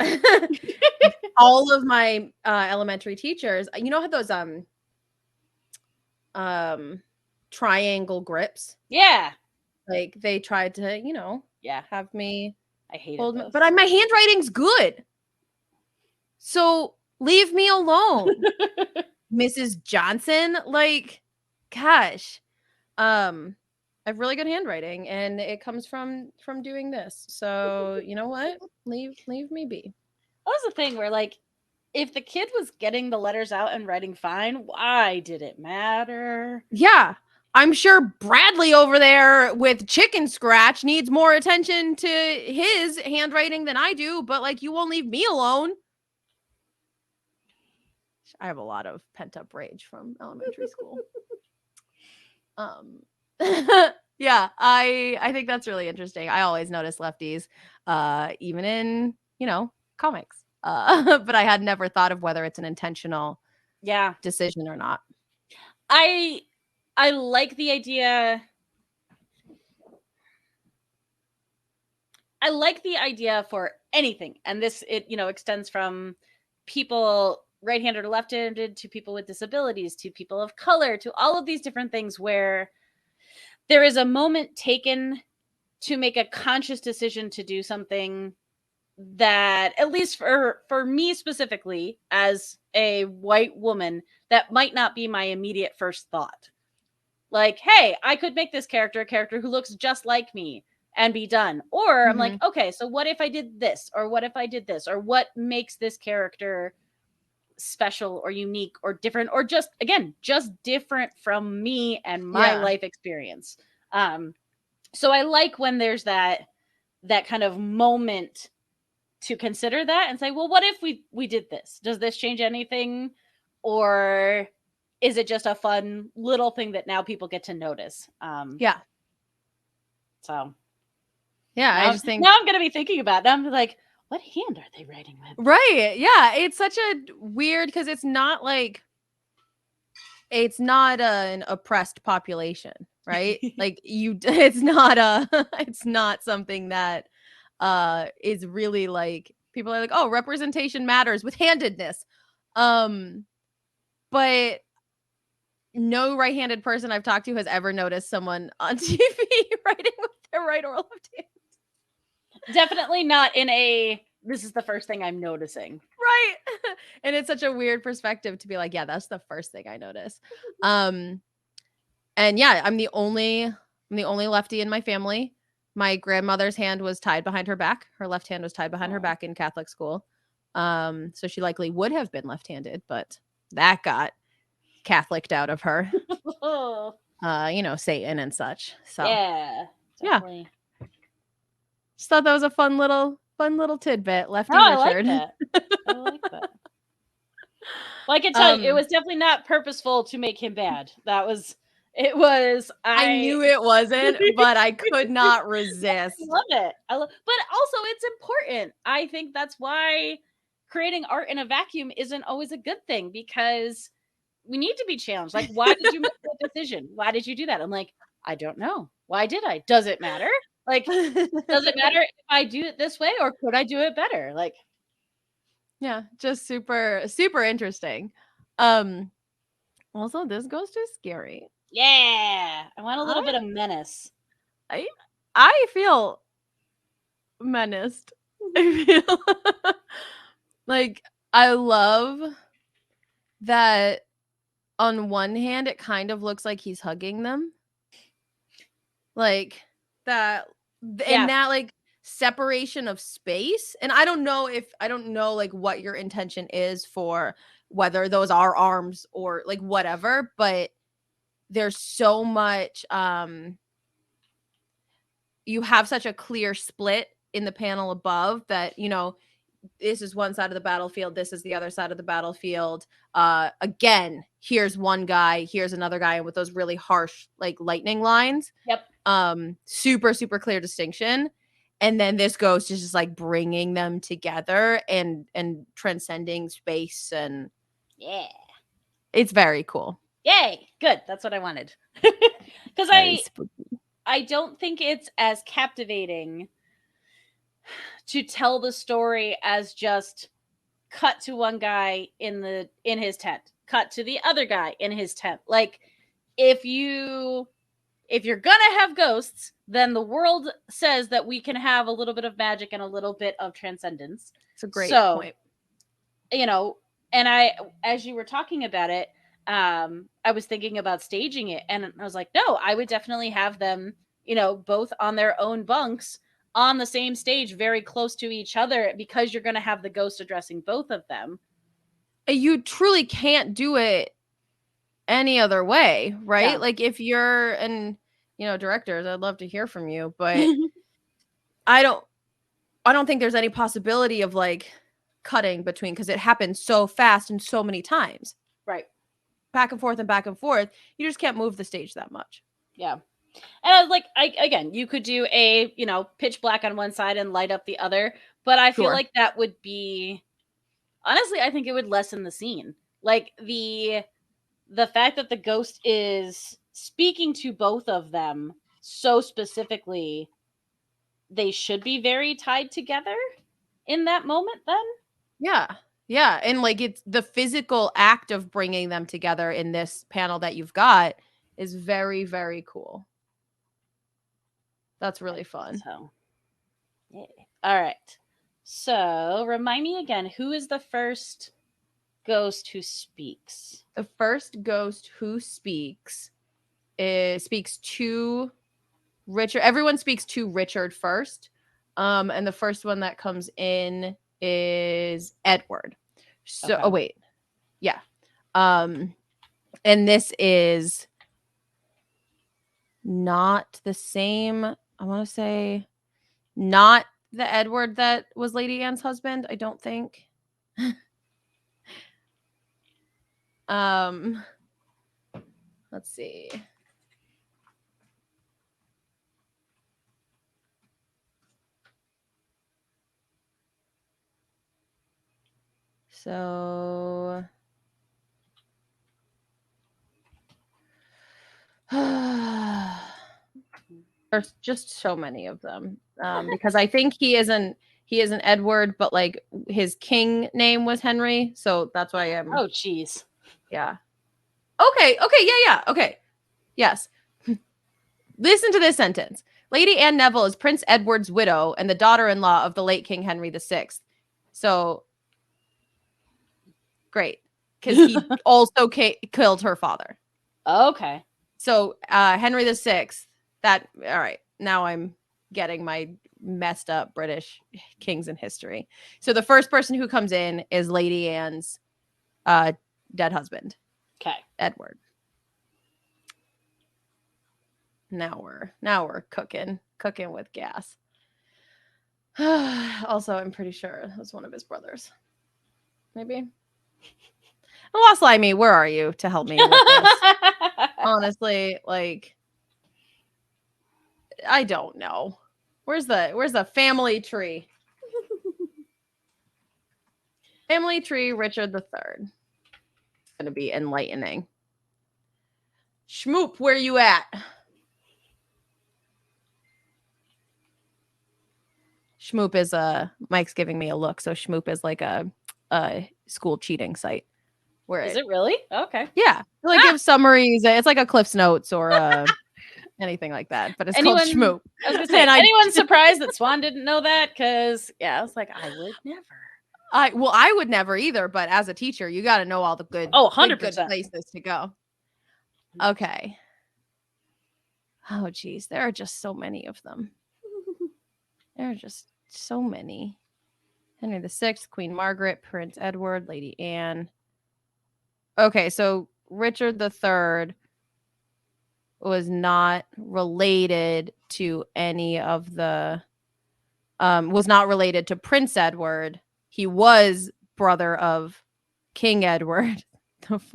All of my elementary teachers, you know how those triangle grips? Yeah. Like they tried to, have me I hate hold it. But my handwriting's good. So leave me alone. Mrs. Johnson, like, gosh. I have really good handwriting and it comes from doing this. So, you know what? Leave me be. That was the thing where like if the kid was getting the letters out and writing fine, why did it matter? Yeah. I'm sure Bradley over there with chicken scratch needs more attention to his handwriting than I do, but like you won't leave me alone. I have a lot of pent up rage from elementary school. Yeah, I think that's really interesting. I always notice lefties, even in, comics. But I had never thought of whether it's an intentional Yeah. decision or not. I like the idea. I like the idea for anything. And this, extends from people right-handed or left-handed to people with disabilities to people of color to all of these different things where there is a moment taken to make a conscious decision to do something that, at least for me specifically as a white woman, that might not be my immediate first thought. Like, hey, I could make this character a character who looks just like me and be done. Or I'm like, okay, so what if I did this? Or what if I did this? Or what makes this character special or unique or different, or just different from me and my life experience. So I like when there's that kind of moment to consider that and say, well, what if we did this? Does this change anything? Or is it just a fun little thing that now people get to notice? So yeah, now, I just think now I'm going to be thinking about it. I'm like, what hand are they writing with? Right. Yeah. It's such a weird, because it's not an oppressed population, right? Like it's not something that is really like, people are like, oh, representation matters with handedness. But no right-handed person I've talked to has ever noticed someone on TV writing with their right or left hand. Definitely not in a, this is the first thing I'm noticing. Right. And it's such a weird perspective to be like, yeah, that's the first thing I notice. And yeah, I'm the only lefty in my family. My grandmother's hand was tied behind her back. Her left hand was tied behind her back in Catholic school. So she likely would have been left-handed, but that got Catholiced out of her. Satan and such. So yeah, definitely. Yeah. Just thought that was a fun little tidbit. Lefty I like Richard. that. I like that. Well, I can tell you, it was definitely not purposeful to make him bad. It was. I knew it wasn't, but I could not resist. I love it. But also, it's important. I think that's why creating art in a vacuum isn't always a good thing, because we need to be challenged. Like, why did you make that decision? Why did you do that? I'm like, I don't know. Why did I? Does it matter? Like, does it matter if I do it this way, or could I do it better? Like, yeah, just super, super interesting. Also, this ghost is scary. Yeah, I want a little bit of menace. I feel menaced. I feel like I love that on one hand it kind of looks like he's hugging them. Like that, and that like separation of space. And I don't know like what your intention is for whether those are arms or like whatever, but there's so much you have such a clear split in the panel above that, this is one side of the battlefield, this is the other side of the battlefield. Again, here's one guy, here's another guy, and with those really harsh like lightning lines. Yep. Super, super clear distinction. And then this ghost is just like bringing them together and transcending space, and yeah, it's very cool. Yay, good. That's what I wanted. Because I don't think it's as captivating to tell the story as just cut to one guy in his tent, cut to the other guy in his tent. Like, if you're gonna have ghosts, then the world says that we can have a little bit of magic and a little bit of transcendence. It's a great point. And as you were talking about it, I was thinking about staging it, and I was like, no, I would definitely have them, both on their own bunks on the same stage, very close to each other, because you're going to have the ghost addressing both of them. You truly can't do it any other way, right? Yeah. Like, if you're directors, I'd love to hear from you, but I don't think there's any possibility of like cutting between, because it happened so fast and so many times, Right. back and forth and back and forth. You just can't move the stage that much. Yeah. And I was like, again, you could do a, pitch black on one side and light up the other, but I feel Sure. like that would be, honestly, I think it would lessen the scene. Like the fact that the ghost is speaking to both of them so specifically, they should be very tied together in that moment then. Yeah, and like it's the physical act of bringing them together in this panel that you've got is very, very cool. That's really fun. So, yeah. All right. So, remind me again, who is the first ghost who speaks? The first ghost who speaks to Richard. Everyone speaks to Richard first. And the first one that comes in is Edward. So, Okay. oh wait. Yeah. And this is not the same. I want to say not the Edward that was Lady Anne's husband, I don't think. Let's see. So there's just so many of them, because I think he isn't Edward, but like his king name was Henry, so that's why I'm. Oh, jeez. Yeah. Okay. Yeah. Okay. Yes. Listen to this sentence. Lady Anne Neville is Prince Edward's widow and the daughter-in-law of the late King Henry VI. So great, because he also killed her father. Okay. So Henry VI. All right. Now I'm getting my messed up British kings in history. So the first person who comes in is Lady Anne's dead husband. Okay. Edward. Now we're cooking with gas. Also, I'm pretty sure it was one of his brothers. Maybe. Lost Limey, where are you to help me with this? Honestly, like, I don't know. Where's the family tree? Family tree, Richard III. Gonna be enlightening. Schmoop, where you at? Schmoop is Mike's giving me a look. So Schmoop is like a school cheating site. Where Is it really? Okay. Yeah, like give summaries. It's like a Cliff's Notes or anything like that, but it's called Schmoop. I was gonna say, anyone surprised that Swan didn't know that? Because I was like, I would never. I would never either, but as a teacher, you got to know all the good, 100% good places to go. Okay. Oh, geez. There are just so many of them. There are just so many. Henry VI, Queen Margaret, Prince Edward, Lady Anne. Okay, so Richard III was not related to any of the, was not related to Prince Edward. He was brother of King Edward IV.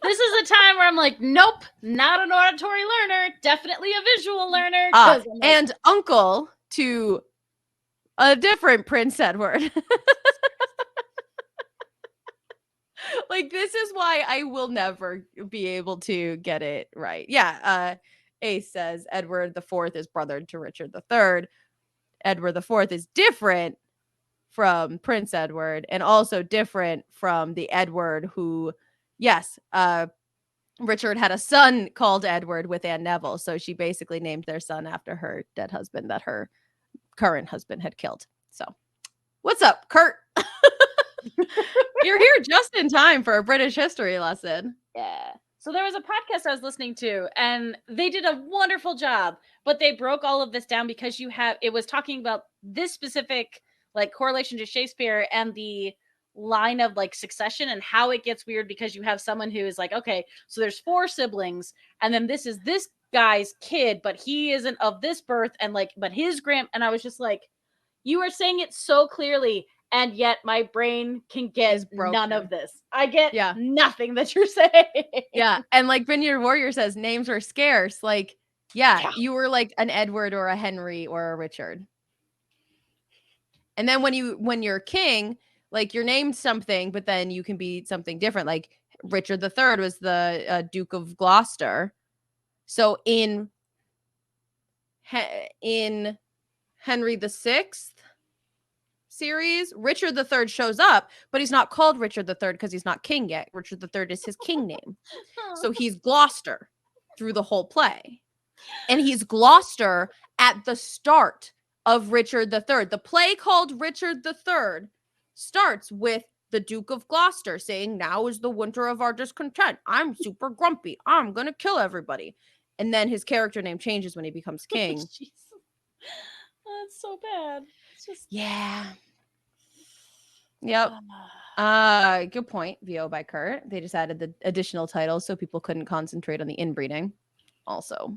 This is a time where I'm like, nope, not an auditory learner, definitely a visual learner. And uncle to a different Prince Edward. Like, this is why I will never be able to get it right. Yeah, Ace says Edward IV is brother to Richard III. Edward IV is different from Prince Edward and also different from the Edward who, yes, Richard had a son called Edward with Anne Neville. So she basically named their son after her dead husband that her current husband had killed. So what's up, Kurt? You're here just in time for a British history lesson. Yeah. So there was a podcast I was listening to and they did a wonderful job, but they broke all of this down because it was talking about this specific like correlation to Shakespeare and the line of like succession and how it gets weird because you have someone who is like, okay, so there's 4 siblings and then this guy's kid, but he isn't of this birth, and like, but his and I was just like, you are saying it so clearly, and yet my brain can get none of this. I get nothing that you're saying. Yeah. And like Vineyard Warrior says, names were scarce. Like, yeah, you were like an Edward or a Henry or a Richard. And then when you're king, like you're named something, but then you can be something different. Like Richard III was the Duke of Gloucester. So in Henry VI series, Richard III shows up, but he's not called Richard III because he's not king yet. Richard III is his king name. So he's Gloucester through the whole play. And he's Gloucester at the start of Richard III. The play called Richard III starts with the Duke of Gloucester saying, now is the winter of our discontent. I'm super grumpy. I'm going to kill everybody. And then his character name changes when he becomes king. That's so bad. It's just... Yeah. Yep. Good point. VO by Kurt. They just added the additional titles so people couldn't concentrate on the inbreeding. Also.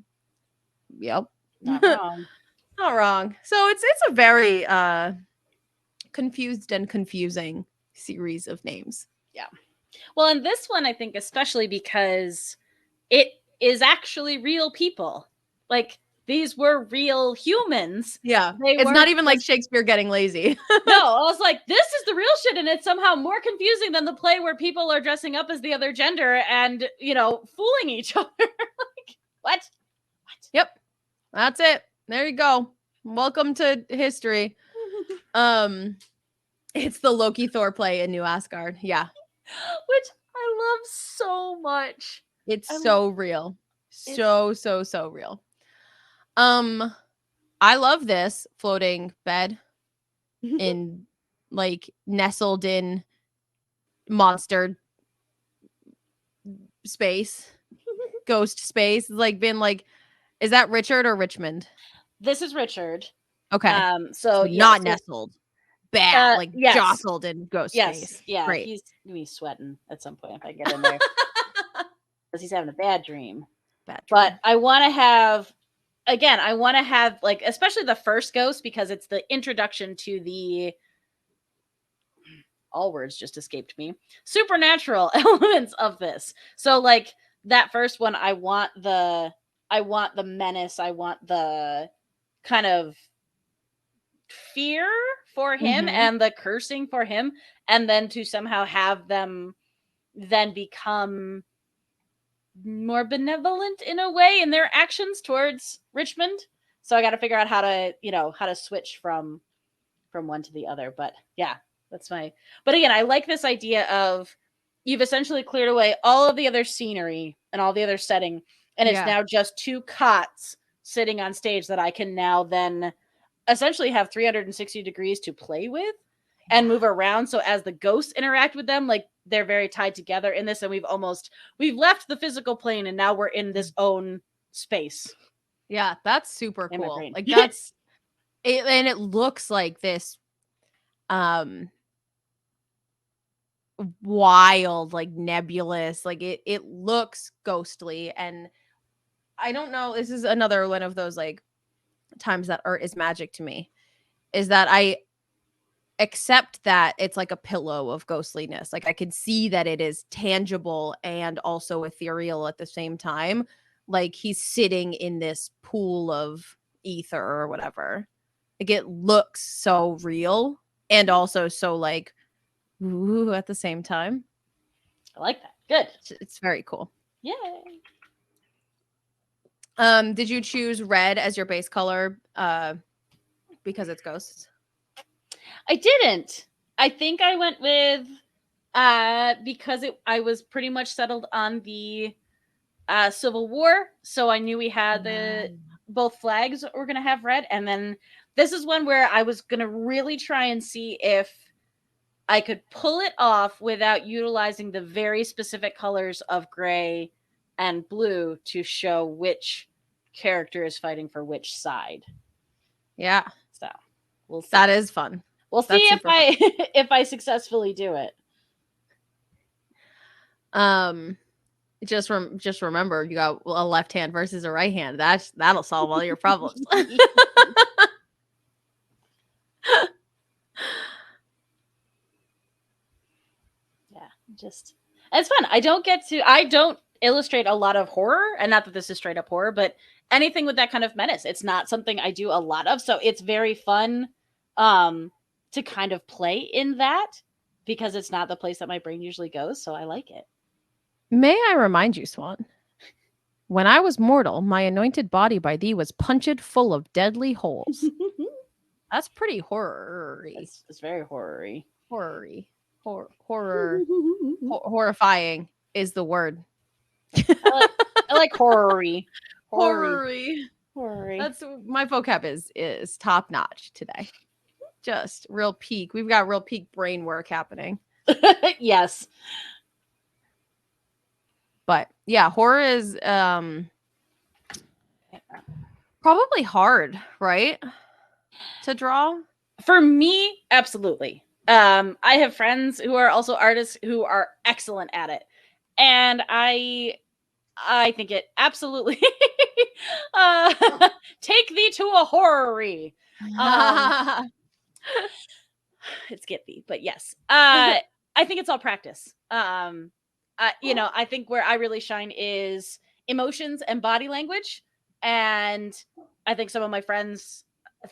Yep. Not wrong. Not wrong. So it's a very confused and confusing series of names. Yeah. Well, and this one I think especially because it is actually real people. Like these were real humans. Yeah. It's not even like Shakespeare getting lazy. No, I was like, this is the real shit, and it's somehow more confusing than the play where people are dressing up as the other gender and, you know, fooling each other. Like, what? Yep. That's it. There you go. Welcome to history. It's the Loki Thor play in New Asgard. Yeah. Which I love so much. It's so real. So real. I love this floating bed in like nestled in monster space, ghost space. Like been like, is that Richard or Richmond? This is Richard. Okay. So not nestled. Bad, like jostled in ghost space. Yeah. Great. He's gonna be sweating at some point if I get in there. Because he's having a bad dream. But I want to have like, especially the first ghost, because it's the introduction to the, all words just escaped me, supernatural elements of this. So like that first one, I want the menace, I want the kind of fear for him and the cursing for him, and then to somehow have them then become more benevolent in a way in their actions towards Richmond. So I got to figure out how to switch from one to the other. But yeah, but again, I like this idea of you've essentially cleared away all of the other scenery and all the other setting, and it's now just two cots sitting on stage that I can now then essentially have 360 degrees to play with and move around. So as the ghosts interact with them, like they're very tied together in this, and we've left the physical plane and now we're in this own space. Yeah, that's super cool. Like that's it, and it looks like this wild, like nebulous, like it looks ghostly. And I don't know, this is another one of those like times that art is magic to me, is that I accept that it's like a pillow of ghostliness. Like I can see that it is tangible and also ethereal at the same time. Like he's sitting in this pool of ether or whatever. Like it looks so real and also so like ooh at the same time. I like that. Good. It's very cool. Yay. Did you choose red as your base color because it's ghosts? I didn't. I think I went with because I was pretty much settled on the Civil War, so I knew we had both flags were going to have red, and then this is one where I was going to really try and see if I could pull it off without utilizing the very specific colors of gray and blue to show which character is fighting for which side. Yeah. So we'll see. That is fun. We'll see if if I successfully do it. Just remember, you got a left hand versus a right hand. That'll solve all your problems. Just it's fun. I don't illustrate a lot of horror, and not that this is straight up horror, but anything with that kind of menace. It's not something I do a lot of, so it's very fun to kind of play in that because it's not the place that my brain usually goes, so I like it. May I remind you, Swan? When I was mortal, my anointed body by thee was punctured full of deadly holes. That's pretty horror-y. It's very horror-y. Horror-y. Horrifying is the word. I like horror-y. Horror-y. Horror-y. That's my vocab is top notch today. Just real peak. We've got real peak brain work happening. Yes. But yeah, horror is probably hard, right? To draw? For me, absolutely. I have friends who are also artists who are excellent at it. And I think it absolutely take thee to a horror-y. It's Giphy, but yes. I think it's all practice. I think where I really shine is emotions and body language. And I think some of my friends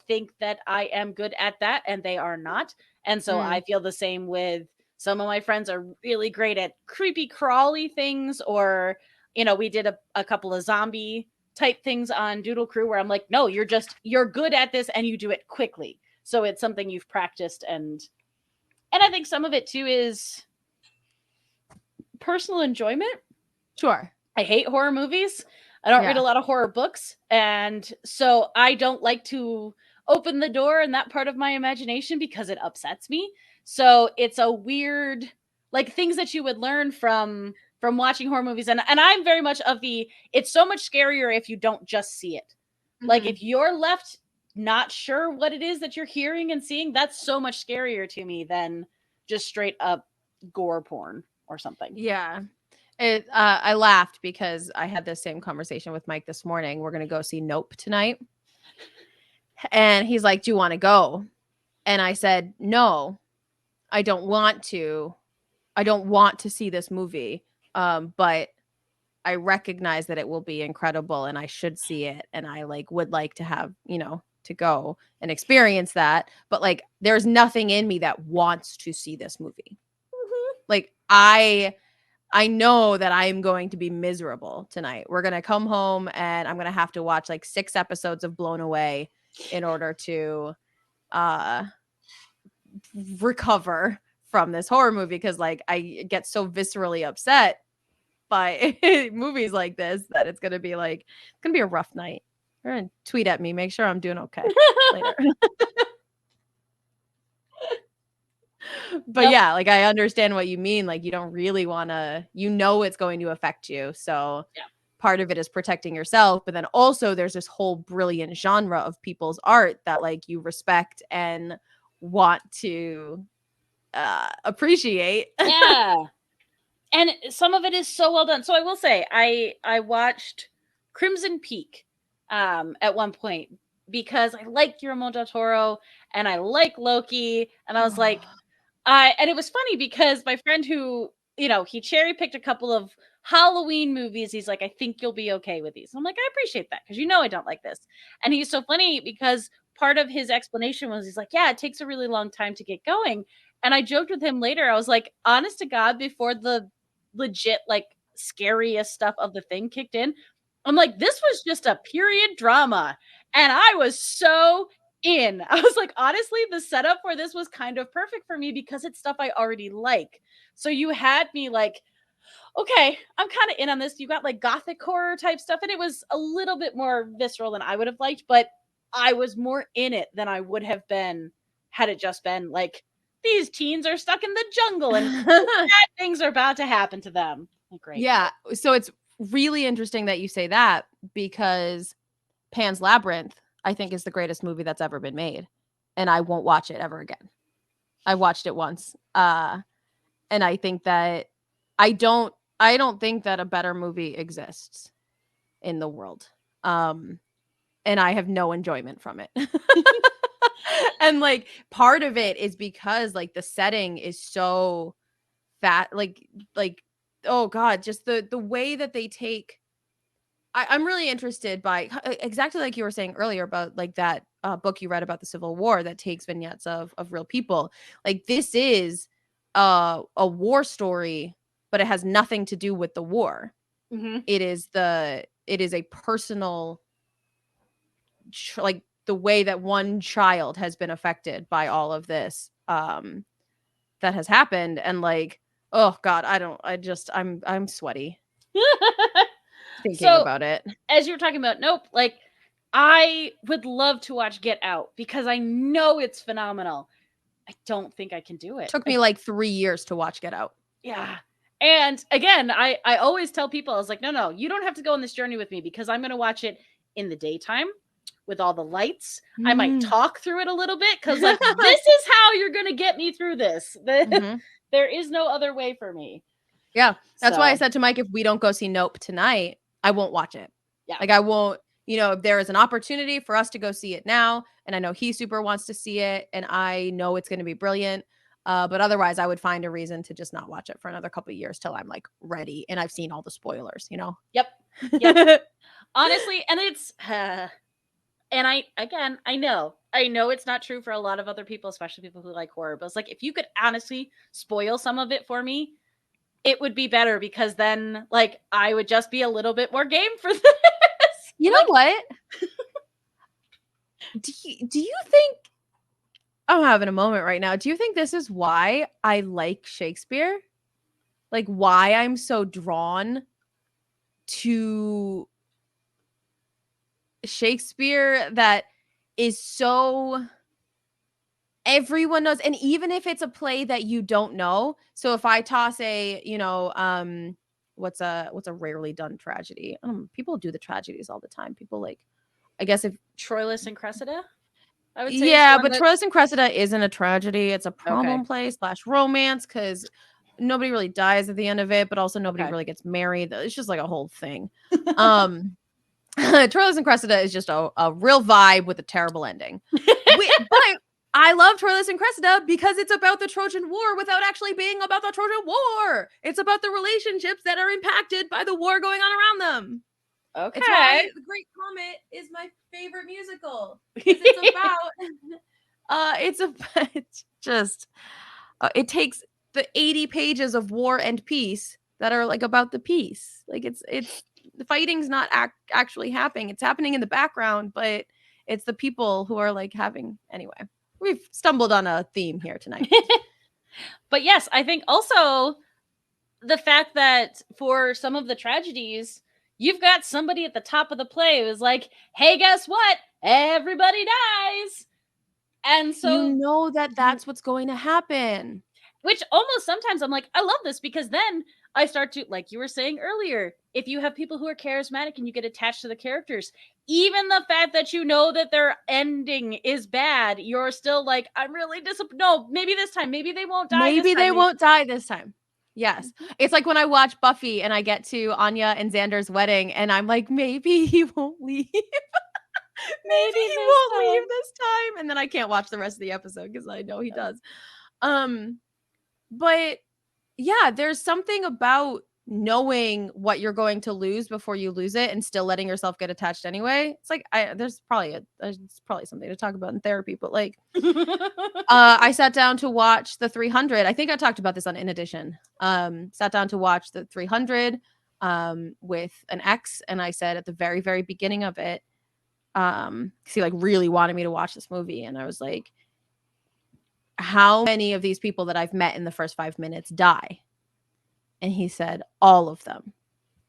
think that I am good at that, and they are not. And so I feel the same with some of my friends are really great at creepy crawly things, or, we did a couple of zombie type things on Doodle Crew where I'm like, no, you're good at this and you do it quickly. So it's something you've practiced. And I think some of it too is personal enjoyment. Sure. I hate horror movies. I don't read a lot of horror books. And so I don't like to open the door in that part of my imagination because it upsets me. So it's a weird, like, things that you would learn from watching horror movies. And I'm very much of it's so much scarier if you don't just see it. Mm-hmm. Like, if you're left not sure what it is that you're hearing and seeing, that's so much scarier to me than just straight up gore porn or something. Yeah. I laughed because I had this same conversation with Mike this morning. We're going to go see Nope tonight. And he's like, do you want to go? And I said, no, I don't want to. I don't want to see this movie. But I recognize that it will be incredible and I should see it. And I would like to have, to go and experience that. But there's nothing in me that wants to see this movie. Mm-hmm. I know that I am going to be miserable tonight. We're going to come home and I'm going to have to watch 6 episodes of Blown Away in order to recover from this horror movie, because I get so viscerally upset by movies like this that it's going to be it's going to be a rough night. You're going to tweet at me, make sure I'm doing okay later. But yeah, I understand what you mean. You don't really want to, it's going to affect you. So part of it is protecting yourself. But then also there's this whole brilliant genre of people's art that you respect and want to appreciate. Yeah. And some of it is so well done. So I will say, I watched Crimson Peak at one point because I like Guillermo del Toro and I like Loki. And I was like, and it was funny because my friend who, he cherry picked a couple of Halloween movies. He's like, I think you'll be okay with these. I'm like, I appreciate that because I don't like this. And he's so funny because part of his explanation was he's like, yeah, it takes a really long time to get going. And I joked with him later. I was like, honest to God, before the legit, scariest stuff of the thing kicked in, I'm like, this was just a period drama. And I was so in. I was like, honestly, the setup for this was kind of perfect for me because it's stuff I already like. So you had me okay, I'm kind of in on this. You got gothic horror type stuff, and it was a little bit more visceral than I would have liked, but I was more in it than I would have been had it just been these teens are stuck in the jungle and bad things are about to happen to them. Great. Yeah. So it's really interesting that you say that, because Pan's Labyrinth, I think, is the greatest movie that's ever been made. And I won't watch it ever again. I watched it once. And I think that I don't I don't think that a better movie exists in the world. And I have no enjoyment from it. And like part of it is because like the setting is so fat, like oh god, just the way that they take. I'm really interested by exactly like you were saying earlier about like that book you read about the Civil War that takes vignettes of real people. Like this is a war story, but it has nothing to do with the war. Mm-hmm. It is a personal like the way that one child has been affected by all of this that has happened, and like oh god, I'm sweaty thinking So, about it. as you were talking about Nope, like I would love to watch Get Out because I know it's phenomenal. I don't think I can do it. Took me like 3 years to watch Get Out. Yeah. And again, I always tell people, I was like, no, you don't have to go on this journey with me because I'm going to watch it in the daytime with all the lights. I might talk through it a little bit because like, this is how you're going to get me through this. There is no other way for me. Yeah. That's why I said to Mike, if we don't go see Nope tonight, I won't watch it. Yeah. Like I won't, if there is an opportunity for us to go see it now, and I know he super wants to see it, and I know it's going to be brilliant. But otherwise, I would find a reason to just not watch it for another couple of years till I'm like ready and I've seen all the spoilers, Yep. Honestly, and it's, and I know it's not true for a lot of other people, especially people who like horror, but it's like, if you could honestly spoil some of it for me, it would be better because then like I would just be a little bit more game for this. You know what? Do you think I'm having a moment right now? Do you think this is why I like Shakespeare? Like why I'm so drawn to Shakespeare, that is so everyone knows, and even if it's a play that you don't know. So if I toss a, what's a rarely done tragedy? People do the tragedies all the time. People like, I guess if Troilus and Cressida, I would say. Yeah, but Troilus and Cressida isn't a tragedy. It's a problem play / romance because nobody really dies at the end of it, but also nobody really gets married. It's just like a whole thing. Troilus and Cressida is just a real vibe with a terrible ending. But I love Troilus and Cressida because it's about the Trojan War without actually being about the Trojan War. It's about the relationships that are impacted by the war going on around them. Okay. It's why The Great Comet is my favorite musical. It's about it takes the 80 pages of War and Peace that are like about the peace. Like it's the fighting's not actually happening. It's happening in the background, but it's the people who are like having. Anyway, we've stumbled on a theme here tonight. But yes, I think also the fact that for some of the tragedies, you've got somebody at the top of the play who's like, hey, guess what? Everybody dies. And so that's what's going to happen. Which almost sometimes I'm like, I love this because then I start to, like you were saying earlier, if you have people who are charismatic and you get attached to the characters, even the fact that you know that their ending is bad, you're still like, I'm really disappointed. No, maybe this time. Maybe they won't die. Maybe they won't die this time. Yes. It's like when I watch Buffy and I get to Anya and Xander's wedding and I'm like, maybe he won't leave. Maybe he won't leave this time. And then I can't watch the rest of the episode because I know he does. But yeah, there's something about knowing what you're going to lose before you lose it and still letting yourself get attached anyway. It's like there's probably something to talk about in therapy, but like I sat down to watch the 300. I think I talked about this on In Addition. Sat down to watch the 300 with an ex, and I said at the very, very beginning of it, he like really wanted me to watch this movie, and I was like, how many of these people that I've met in the first 5 minutes die? And he said, all of them.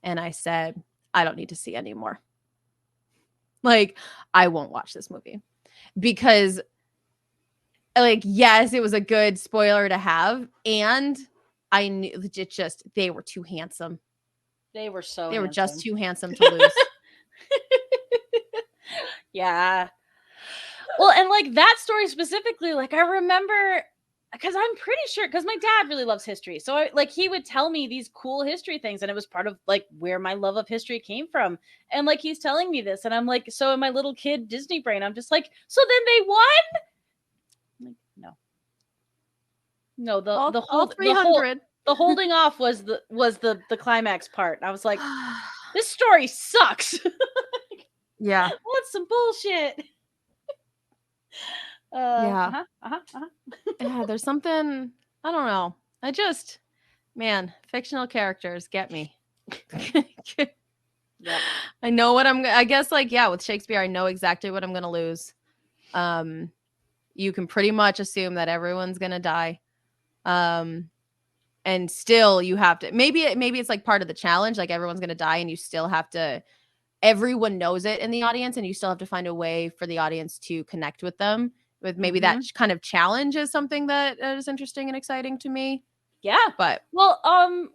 And I said, I don't need to see anymore. Like, I won't watch this movie because like, yes, it was a good spoiler to have. And I knew it just, they were too handsome. They were just too handsome to lose. Yeah. Well, and like that story specifically, like I remember because I'm pretty sure, because my dad really loves history, so he would tell me these cool history things, and it was part of like where my love of history came from. And like he's telling me this, and I'm like, so in my little kid Disney brain, I'm just like, so then they won? Like, no, all 300. the holding off was the climax part. I was like, this story sucks. Yeah. That's some bullshit. Yeah. Yeah, there's something, I don't know. Man, fictional characters get me. Yep. I know what I guess, like, yeah, with Shakespeare, I know exactly what I'm going to lose. You can pretty much assume that everyone's going to die. And still you have to, maybe it's like part of the challenge, like everyone's going to die and you still have to, everyone knows it in the audience and you still have to find a way for the audience to connect with them. With maybe that kind of challenge is something that is interesting and exciting to me. Yeah. But well,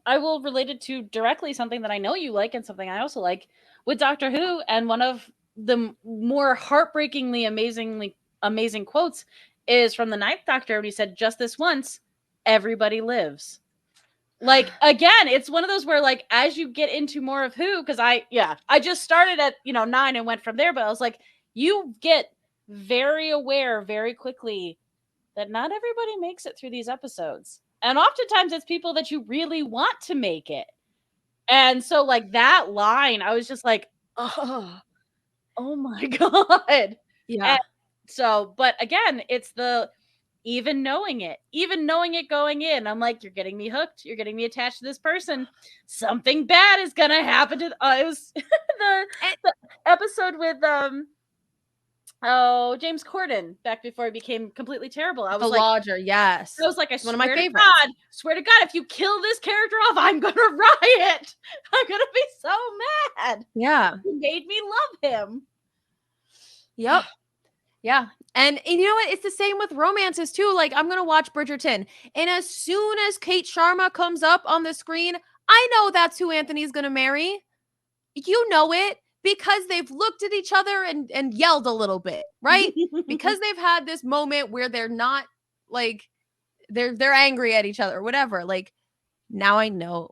I will relate it to directly something that I know you like and something I also like with Doctor Who. And one of the more heartbreakingly amazing quotes is from the Ninth Doctor when he said, "Just this once, everybody lives." Like, again, it's one of those where, like, as you get into more of Who, because I just started at 9 and went from there, but I was like, you get very aware very quickly that not everybody makes it through these episodes. And oftentimes it's people that you really want to make it. And so, like, that line, I was just like, oh my God. yeah. And so, but again, it's even knowing it going in, I'm like, you're getting me hooked. You're getting me attached to this person. Something bad is going to happen to, it was the episode with, James Corden back before he became completely terrible. I was The like, Lodger, yes. I was like, One of my favorites. Swear to God, if you kill this character off, I'm gonna riot. I'm gonna be so mad. Yeah. He made me love him. Yep. Yeah. And you know what? It's the same with romances too. Like, I'm gonna watch Bridgerton, and as soon as Kate Sharma comes up on the screen, I know that's who Anthony's gonna marry. You know it because they've looked at each other and yelled a little bit, right? Because they've had this moment where they're not like they're angry at each other or whatever. Like, now I know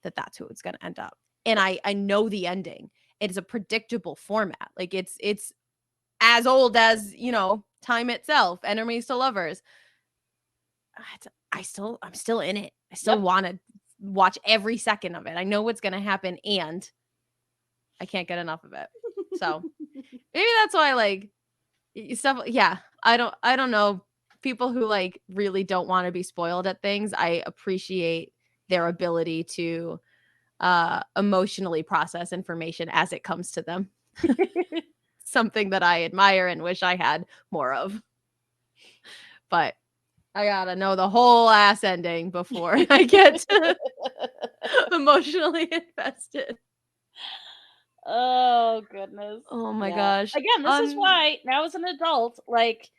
that that's who it's going to end up. And I know the ending. It is a predictable format. Like, it's as old as, time itself, enemies to lovers. I'm still in it. I still want to watch every second of it. I know what's going to happen and I can't get enough of it. So maybe that's why, like, stuff. Yeah. I don't know. People who like really don't want to be spoiled at things, I appreciate their ability to emotionally process information as it comes to them. Something that I admire and wish I had more of. But I gotta know the whole ass ending before I get emotionally invested. Oh goodness. Oh my gosh. Again, this is why now as an adult, like,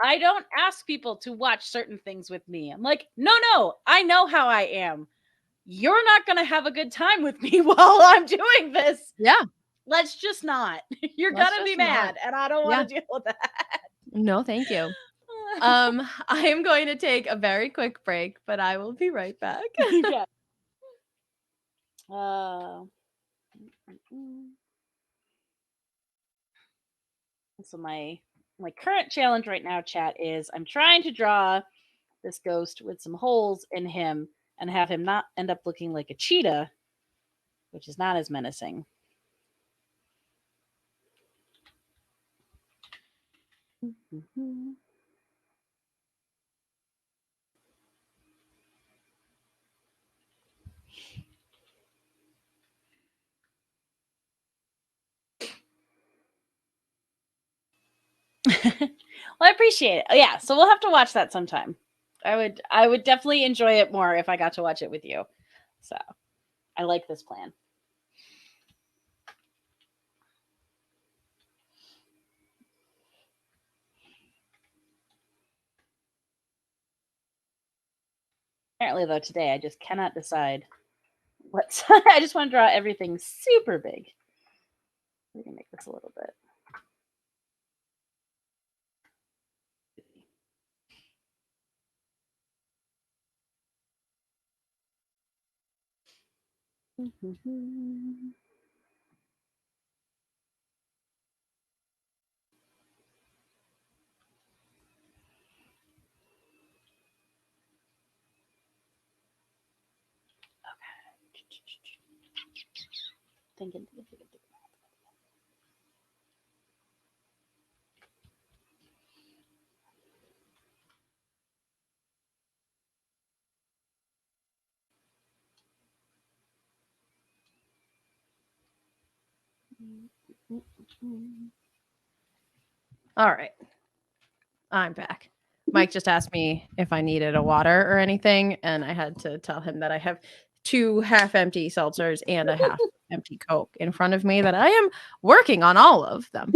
I don't ask people to watch certain things with me. I'm like, no, I know how I am. You're not going to have a good time with me while I'm doing this. Yeah. Let's just not. You're going to be mad, and I don't want to deal with that. No, thank you. I am going to take a very quick break, but I will be right back. Yeah. So my current challenge right now, chat, is I'm trying to draw this ghost with some holes in him and have him not end up looking like a cheetah, which is not as menacing. Mm-hmm. Well, I appreciate it. Yeah, so we'll have to watch that sometime. I would definitely enjoy it more if I got to watch it with you. So I like this plan. Apparently, though, today I just cannot decide what side. I just want to draw everything super big. We can make this a little bit. Thinking. All right. I'm back. Mike just asked me if I needed a water or anything, and I had to tell him that I have 2 half-empty seltzers and a half-empty Coke in front of me that I am working on all of them.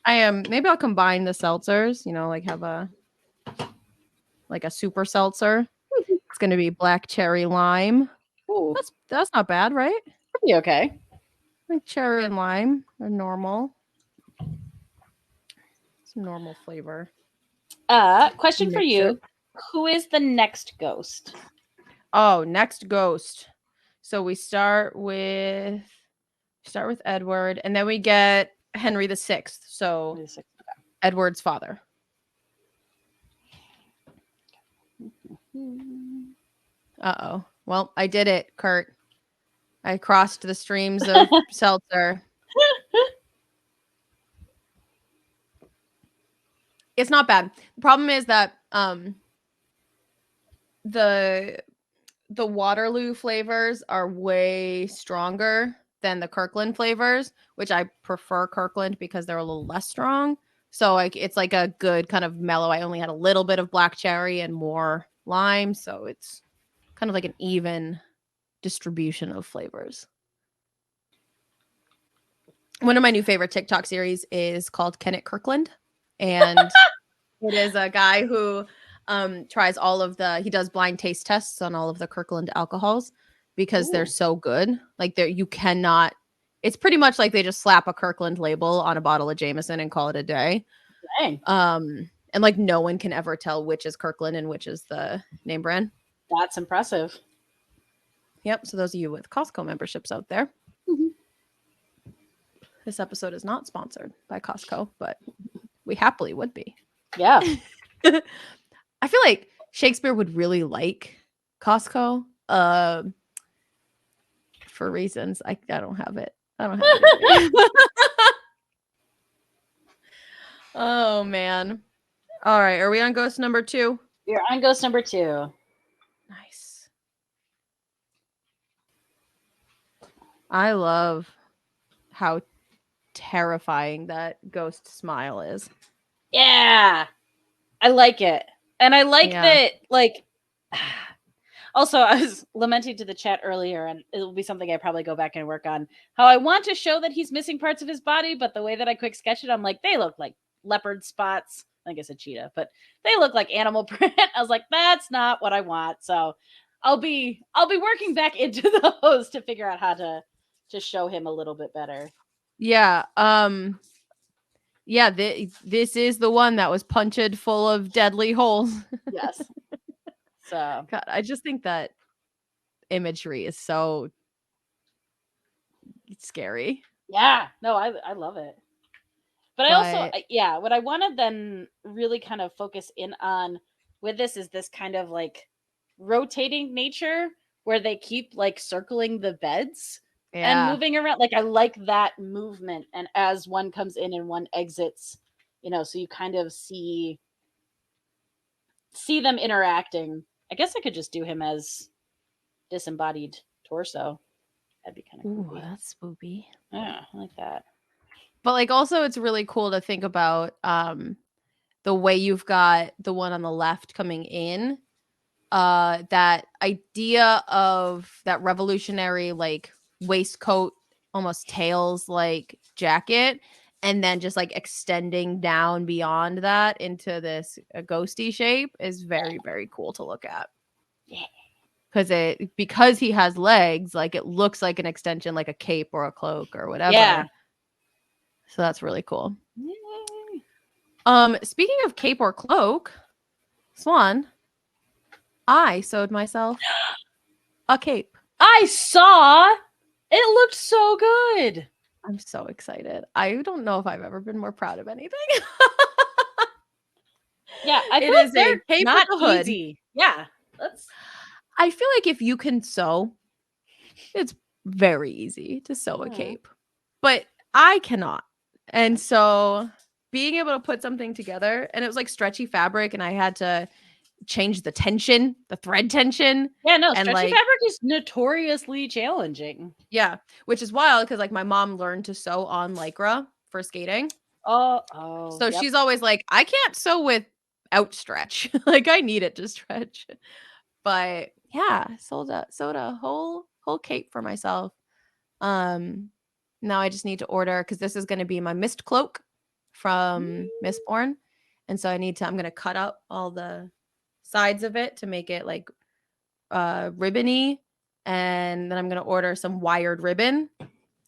I am maybe I'll combine the seltzers, like have a super seltzer. It's going to be black cherry lime. Ooh, That's not bad, right? pretty okay. Like cherry and lime are normal. Some normal flavor. Question for Mix you. it. Who is the next ghost? Oh, next ghost. So we start with Edward, and then we get Henry VI. So Edward's father. Uh-oh. Well, I did it, Kurt. I crossed the streams of seltzer. It's not bad. The problem is that the Waterloo flavors are way stronger than the Kirkland flavors, which I prefer Kirkland because they're a little less strong. So it's like a good kind of mellow. I only had a little bit of black cherry and more lime, so it's kind of like an even distribution of flavors. One of my new favorite TikTok series is called Kenneth Kirkland, and it is a guy who tries he does blind taste tests on all of the Kirkland alcohols because they're so good. Like you cannot, it's pretty much like they just slap a Kirkland label on a bottle of Jameson and call it a day. Dang. And like no one can ever tell which is Kirkland and which is the name brand. That's impressive. Yep. So those of you with Costco memberships out there, this episode is not sponsored by Costco, but we happily would be. Yeah. I feel like Shakespeare would really like Costco for reasons I don't have it. I don't have it. Oh man. All right, are we on ghost number 2? You're on ghost number 2. Nice. I love how terrifying that ghost smile is. Yeah. I like it. And I like that, like, also, I was lamenting to the chat earlier, and it'll be something I probably go back and work on, how I want to show that he's missing parts of his body, but the way that I quick sketch it, I'm like, they look like leopard spots. I guess a cheetah, but they look like animal print. I was like, that's not what I want. So I'll be working back into those to figure out how to show him a little bit better. Yeah. Yeah, this is the one that was punctured full of deadly holes. Yes. So God, I just think that imagery is so scary. Yeah. No, I love it. But I also, what I want to then really kind of focus in on with this is this kind of like rotating nature where they keep like circling the beds and moving around. Like I like that movement. And as one comes in and one exits, so you kind of see them interacting. I guess I could just do him as disembodied torso. That'd be kind of cool. Ooh, that's spoopy. Yeah, I like that. But like also it's really cool to think about the way you've got the one on the left coming in. That idea of that revolutionary like waistcoat, almost tails like jacket, and then just like extending down beyond that into this ghosty shape is very, very cool to look at. Yeah. Because he has legs, like it looks like an extension, like a cape or a cloak or whatever. Yeah. So that's really cool. Yay. Speaking of cape or cloak, Swan, I sewed myself a cape. I saw. It looked so good. I'm so excited. I don't know if I've ever been more proud of anything. Yeah, I It feel like is a they're cape not with a hood. easy. Yeah, let's. I feel like if you can sew, it's very easy to sew a Mhm. cape, but I cannot. And so being able to put something together, and it was like stretchy fabric, and I had to change the tension, the thread tension, Yeah, no, and stretchy like, fabric is notoriously challenging. yeah, which is wild because like my mom learned to sew on Lycra for skating. Oh, So yep. she's always like, I can't sew with outstretch. Like I need it to stretch. But yeah, sewed a whole cape for myself. Now I just need to order because this is going to be my mist cloak from Mistborn, and so I'm going to cut up all the sides of it to make it like ribbony, and then I'm going to order some wired ribbon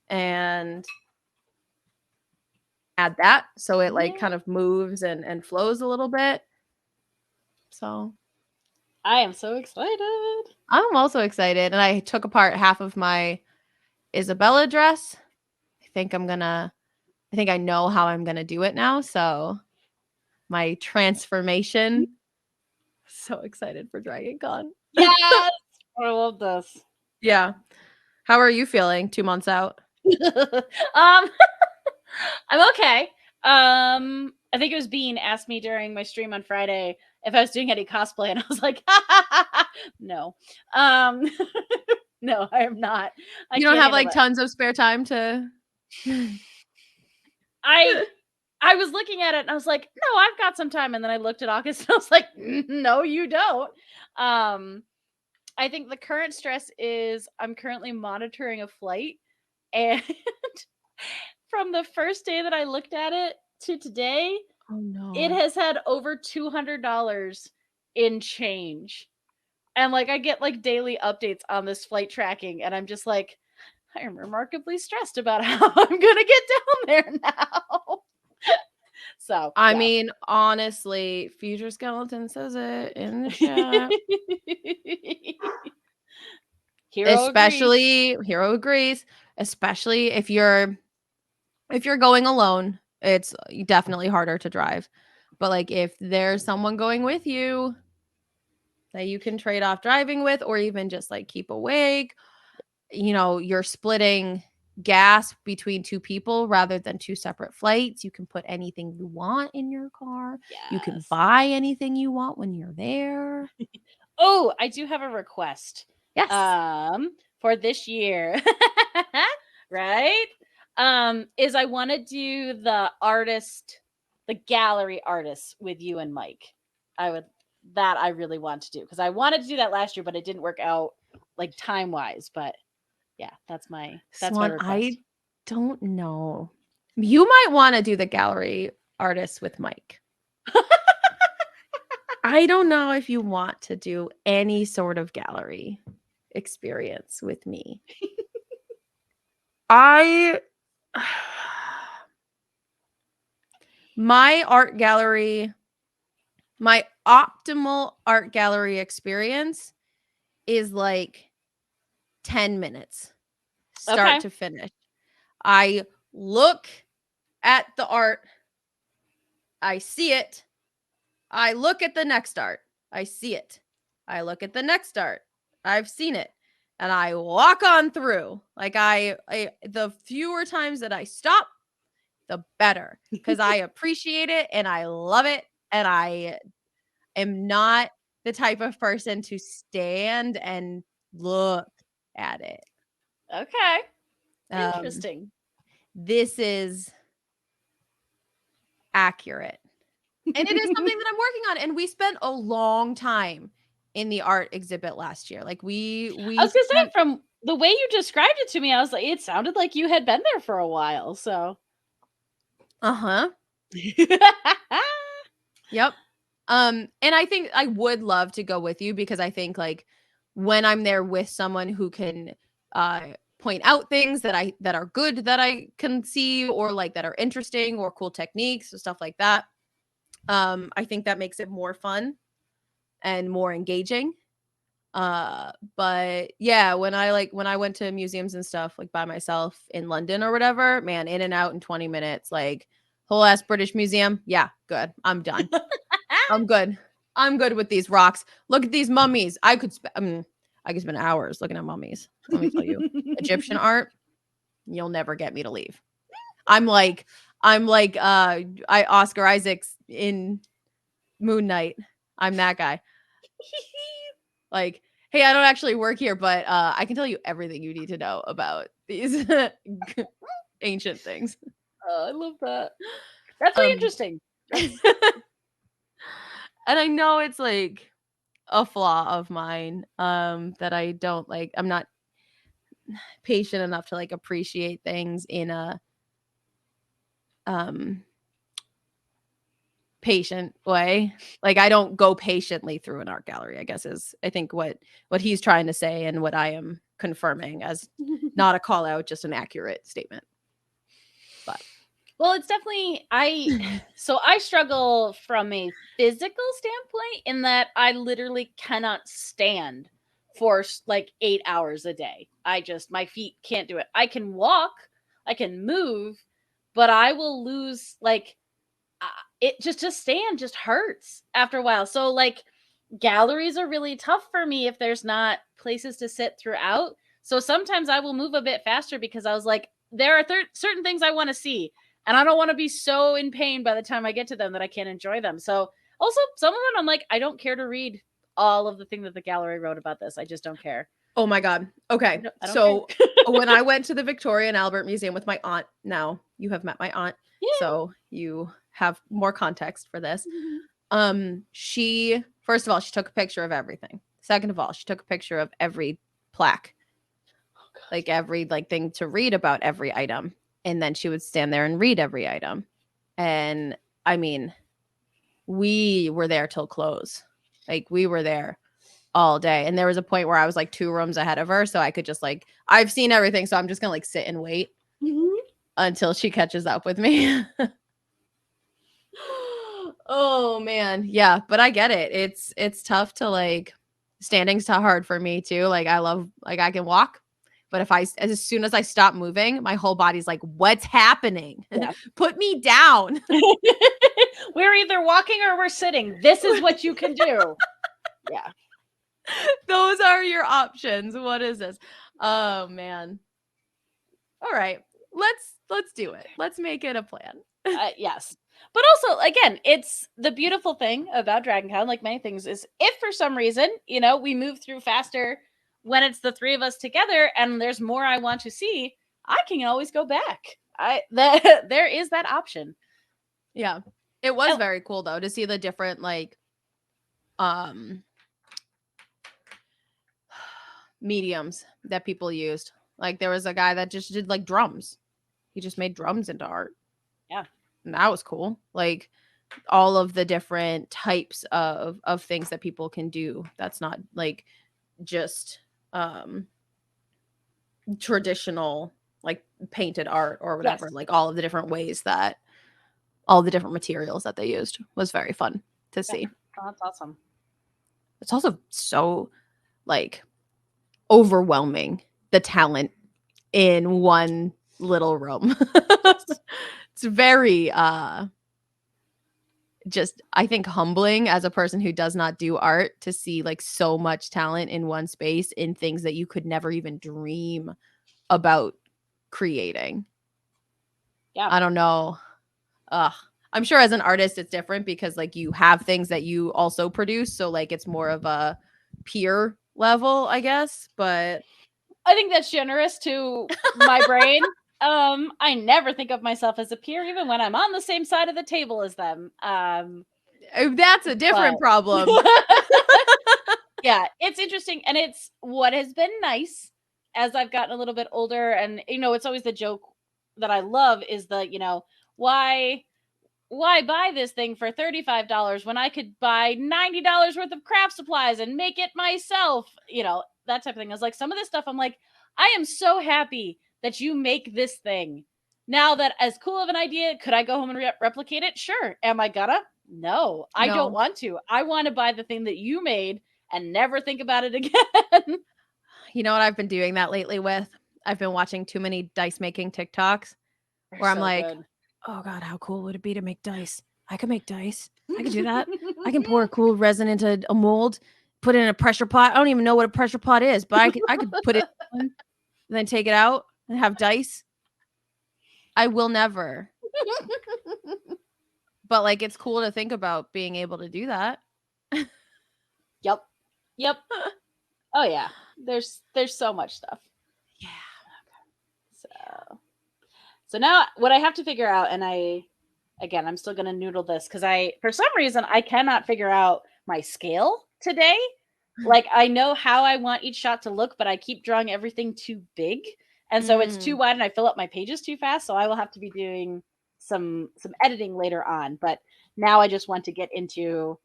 and add that so it like Yeah. kind of moves and flows a little bit. So I am so excited. I'm also excited, and I took apart half of my Isabella dress. I think I know how I'm gonna do it now. So my transformation. So excited for Dragon Con. Yes, I love this. Yeah. How are you feeling 2 months out? I'm okay. I think it was Bean asked me during my stream on Friday if I was doing any cosplay, and I was like, no, no, I am not. You don't can't have handle like that. tons of spare time to I was looking at it and I was like, no, I've got some time. And then I looked at August and I was like, no, you don't. I think the current stress is I'm currently monitoring a flight. And from the first day that I looked at it to today, Oh no. it has had over $200 in change. And like I get like daily updates on this flight tracking, and I'm just like, I am remarkably stressed about how I'm gonna get down there now. So I yeah. mean, honestly, Future Skeleton says it in the chat. Hero agrees, especially if you're going alone, it's definitely harder to drive. But like if there's someone going with you that you can trade off driving with, or even just like keep awake, you're splitting gas between two people rather than two separate flights. You can put anything you want in your car. You can Yes. buy anything you want when you're there. Oh, I do have a request. Yes. For this year. Right? Is I want to do the gallery artists with you and Mike. I really want to do, because I wanted to do that last year, but it didn't work out like time wise. But yeah, that's my Swan, request. I don't know. You might want to do the gallery artists with Mike. I don't know if you want to do any sort of gallery experience with me. My optimal art gallery experience is like 10 minutes start to finish. I look at the art, I see it, I look at the next art, I see it, I look at the next art, I've seen it, and I walk on through. Like I the fewer times that I stop, the better, because I appreciate it and I love it, and I am not the type of person to stand and look at it. Okay. Um, Interesting. This is accurate. And it is something that I'm working on. And we spent a long time in the art exhibit last year. Like we I was gonna say, from the way you described it to me, I was like, it sounded like you had been there for a while. So uh-huh. Yep. And I think I would love to go with you, because I think like when I'm there with someone who can point out things that are good that I can see, or like that are interesting, or cool techniques or stuff like that. I think that makes it more fun and more engaging. But yeah, when I went to museums and stuff like by myself in London or whatever, man, in and out in 20 minutes, like whole ass British Museum. Yeah, good. I'm done. I'm good. I'm good with these rocks. Look at these mummies. I could spend hours looking at mummies. Let me tell you. Egyptian art, you'll never get me to leave. I'm like Oscar Isaacs in Moon Knight. I'm that guy. Like, hey, I don't actually work here, but I can tell you everything you need to know about these ancient things. Oh, I love that. That's really interesting. And I know it's like a flaw of mine that I don't like. I'm not patient enough to like appreciate things in a um patient way. Like I don't go patiently through an art gallery, I guess is I think what he's trying to say and what I am confirming as not a call out, just an accurate statement. But well, it's definitely I struggle from a physical standpoint in that I literally cannot stand for like 8 hours a day. My feet can't do it. I can walk, I can move, but I will lose like it just to stand just hurts after a while. So like galleries are really tough for me if there's not places to sit throughout. So sometimes I will move a bit faster because I was like, there are certain things I want to see, and I don't want to be so in pain by the time I get to them that I can't enjoy them. So also some of them I'm like, I don't care to read all of the thing that the gallery wrote about this. I just don't care. oh my God. Okay. I don't So care. when I went to the Victoria and Albert Museum with my aunt, now you have met my aunt, Yeah. so you have more context for this. She first of all, she took a picture of everything. Second of all, she took a picture of every plaque, like every like thing to read about every item, and then she would stand there and read every item. And I mean, we were there till close. Like we were there all day, and there was a point where I was like 2 rooms ahead of her, so I could just like I've seen everything, so I'm just gonna like sit and wait until she catches up with me. Oh man, yeah, but I get it. It's tough to like standing's too hard for me too. Like I love like I can walk, but if I as soon as I stop moving, my whole body's like, what's happening? Yeah. Put me down. We're either walking or we're sitting. This is what you can do. Yeah. Those are your options. What is this? Oh man. All right. Let's do it. Let's make it a plan. Yes. But also, again, it's the beautiful thing about DragonCon, like many things, is if for some reason, we move through faster when it's the 3 of us together and there's more I want to see, I can always go back. There is that option. Yeah. It was very cool though to see the different like mediums that people used. Like there was a guy that just did like drums. He just made drums into art. Yeah. And that was cool. Like all of the different types of things that people can do. That's not like just traditional like painted art or whatever. Yes. Like all of the different ways that all the different materials that they used was very fun to see. Oh, that's awesome. It's also so like overwhelming the talent in one little room. It's very just I think humbling as a person who does not do art to see like so much talent in one space in things that you could never even dream about creating. Yeah. I don't know. I'm sure as an artist it's different because like you have things that you also produce, so like it's more of a peer level, I guess, but I think that's generous to my brain. I never think of myself as a peer, even when I'm on the same side of the table as them. That's a different problem. Yeah, it's interesting, and it's what has been nice as I've gotten a little bit older, and it's always the joke that I love is the why buy this thing for $35 when I could buy $90 worth of craft supplies and make it myself? That type of thing. I was like, some of this stuff, I'm like, I am so happy that you make this thing. Now that as cool of an idea, could I go home and replicate it? Sure. Am I gonna? No, I don't want to. I want to buy the thing that you made and never think about it again. You know what I've been doing that lately with? I've been watching too many dice making TikToks where I'm So like, good. oh God, how cool would it be to make dice? I could make dice. I could do that. I can pour a cool resin into a mold, put it in a pressure pot. I don't even know what a pressure pot is, but I could put it in and then take it out and have dice. I will never. But like it's cool to think about being able to do that. Yep. Oh yeah. There's so much stuff. Yeah. So now what I have to figure out, and I'm still gonna noodle this because for some reason I cannot figure out my scale today. Like I know how I want each shot to look, but I keep drawing everything too big. And so it's too wide and I fill up my pages too fast. So I will have to be doing some editing later on. But now I just want to get into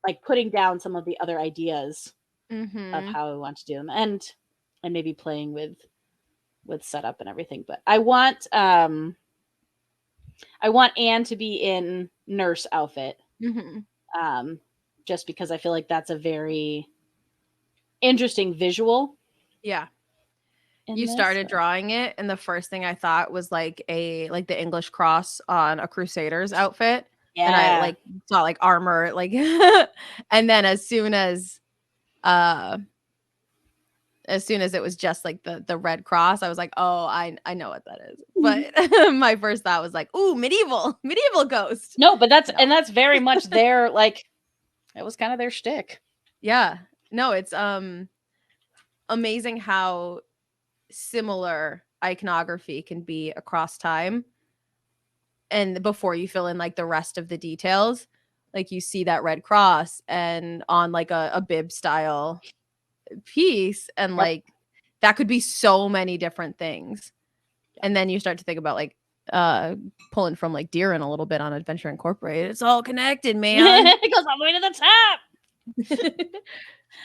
like putting down some of the other ideas of how I want to do them and maybe playing with setup and everything. But I want Anne to be in nurse outfit. Just because I feel like that's a very interesting visual. Yeah. You started drawing it, and the first thing I thought was like the English cross on a Crusader's outfit. Yeah. And I like saw like armor, like and then as soon as it was just like the red cross, I was like, oh, I know what that is. But my first thought was like, ooh, medieval ghost. No, but that's very much their like it was kind of their shtick. Yeah. No, it's amazing how similar iconography can be across time, and before you fill in like the rest of the details, like you see that red cross and on like a bib style piece, and like that could be so many different things. And then you start to think about like pulling from like Deeren a little bit on Adventure Incorporated. It's all connected, man. It goes all the way to the top.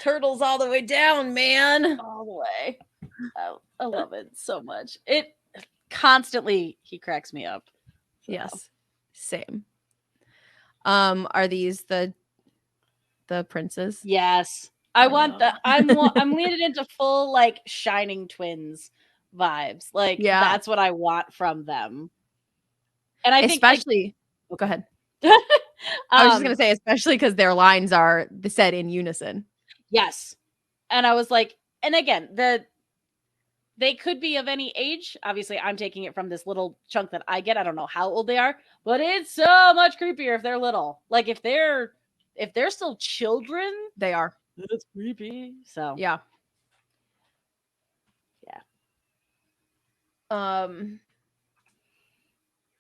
Turtles all the way down, man. All the way. I love it so much. It constantly he cracks me up. So. Yes. Same. Are these the princes? Yes. I want the I'm leaning into full like Shining Twins vibes. Like that's what I want from them. And I think especially go ahead. I was just gonna say, especially because their lines are said in unison. Yes. And I was like, and again, they could be of any age. Obviously, I'm taking it from this little chunk that I get. I don't know how old they are, but it's so much creepier if they're little. Like if they're still children, they are. That's creepy. So yeah.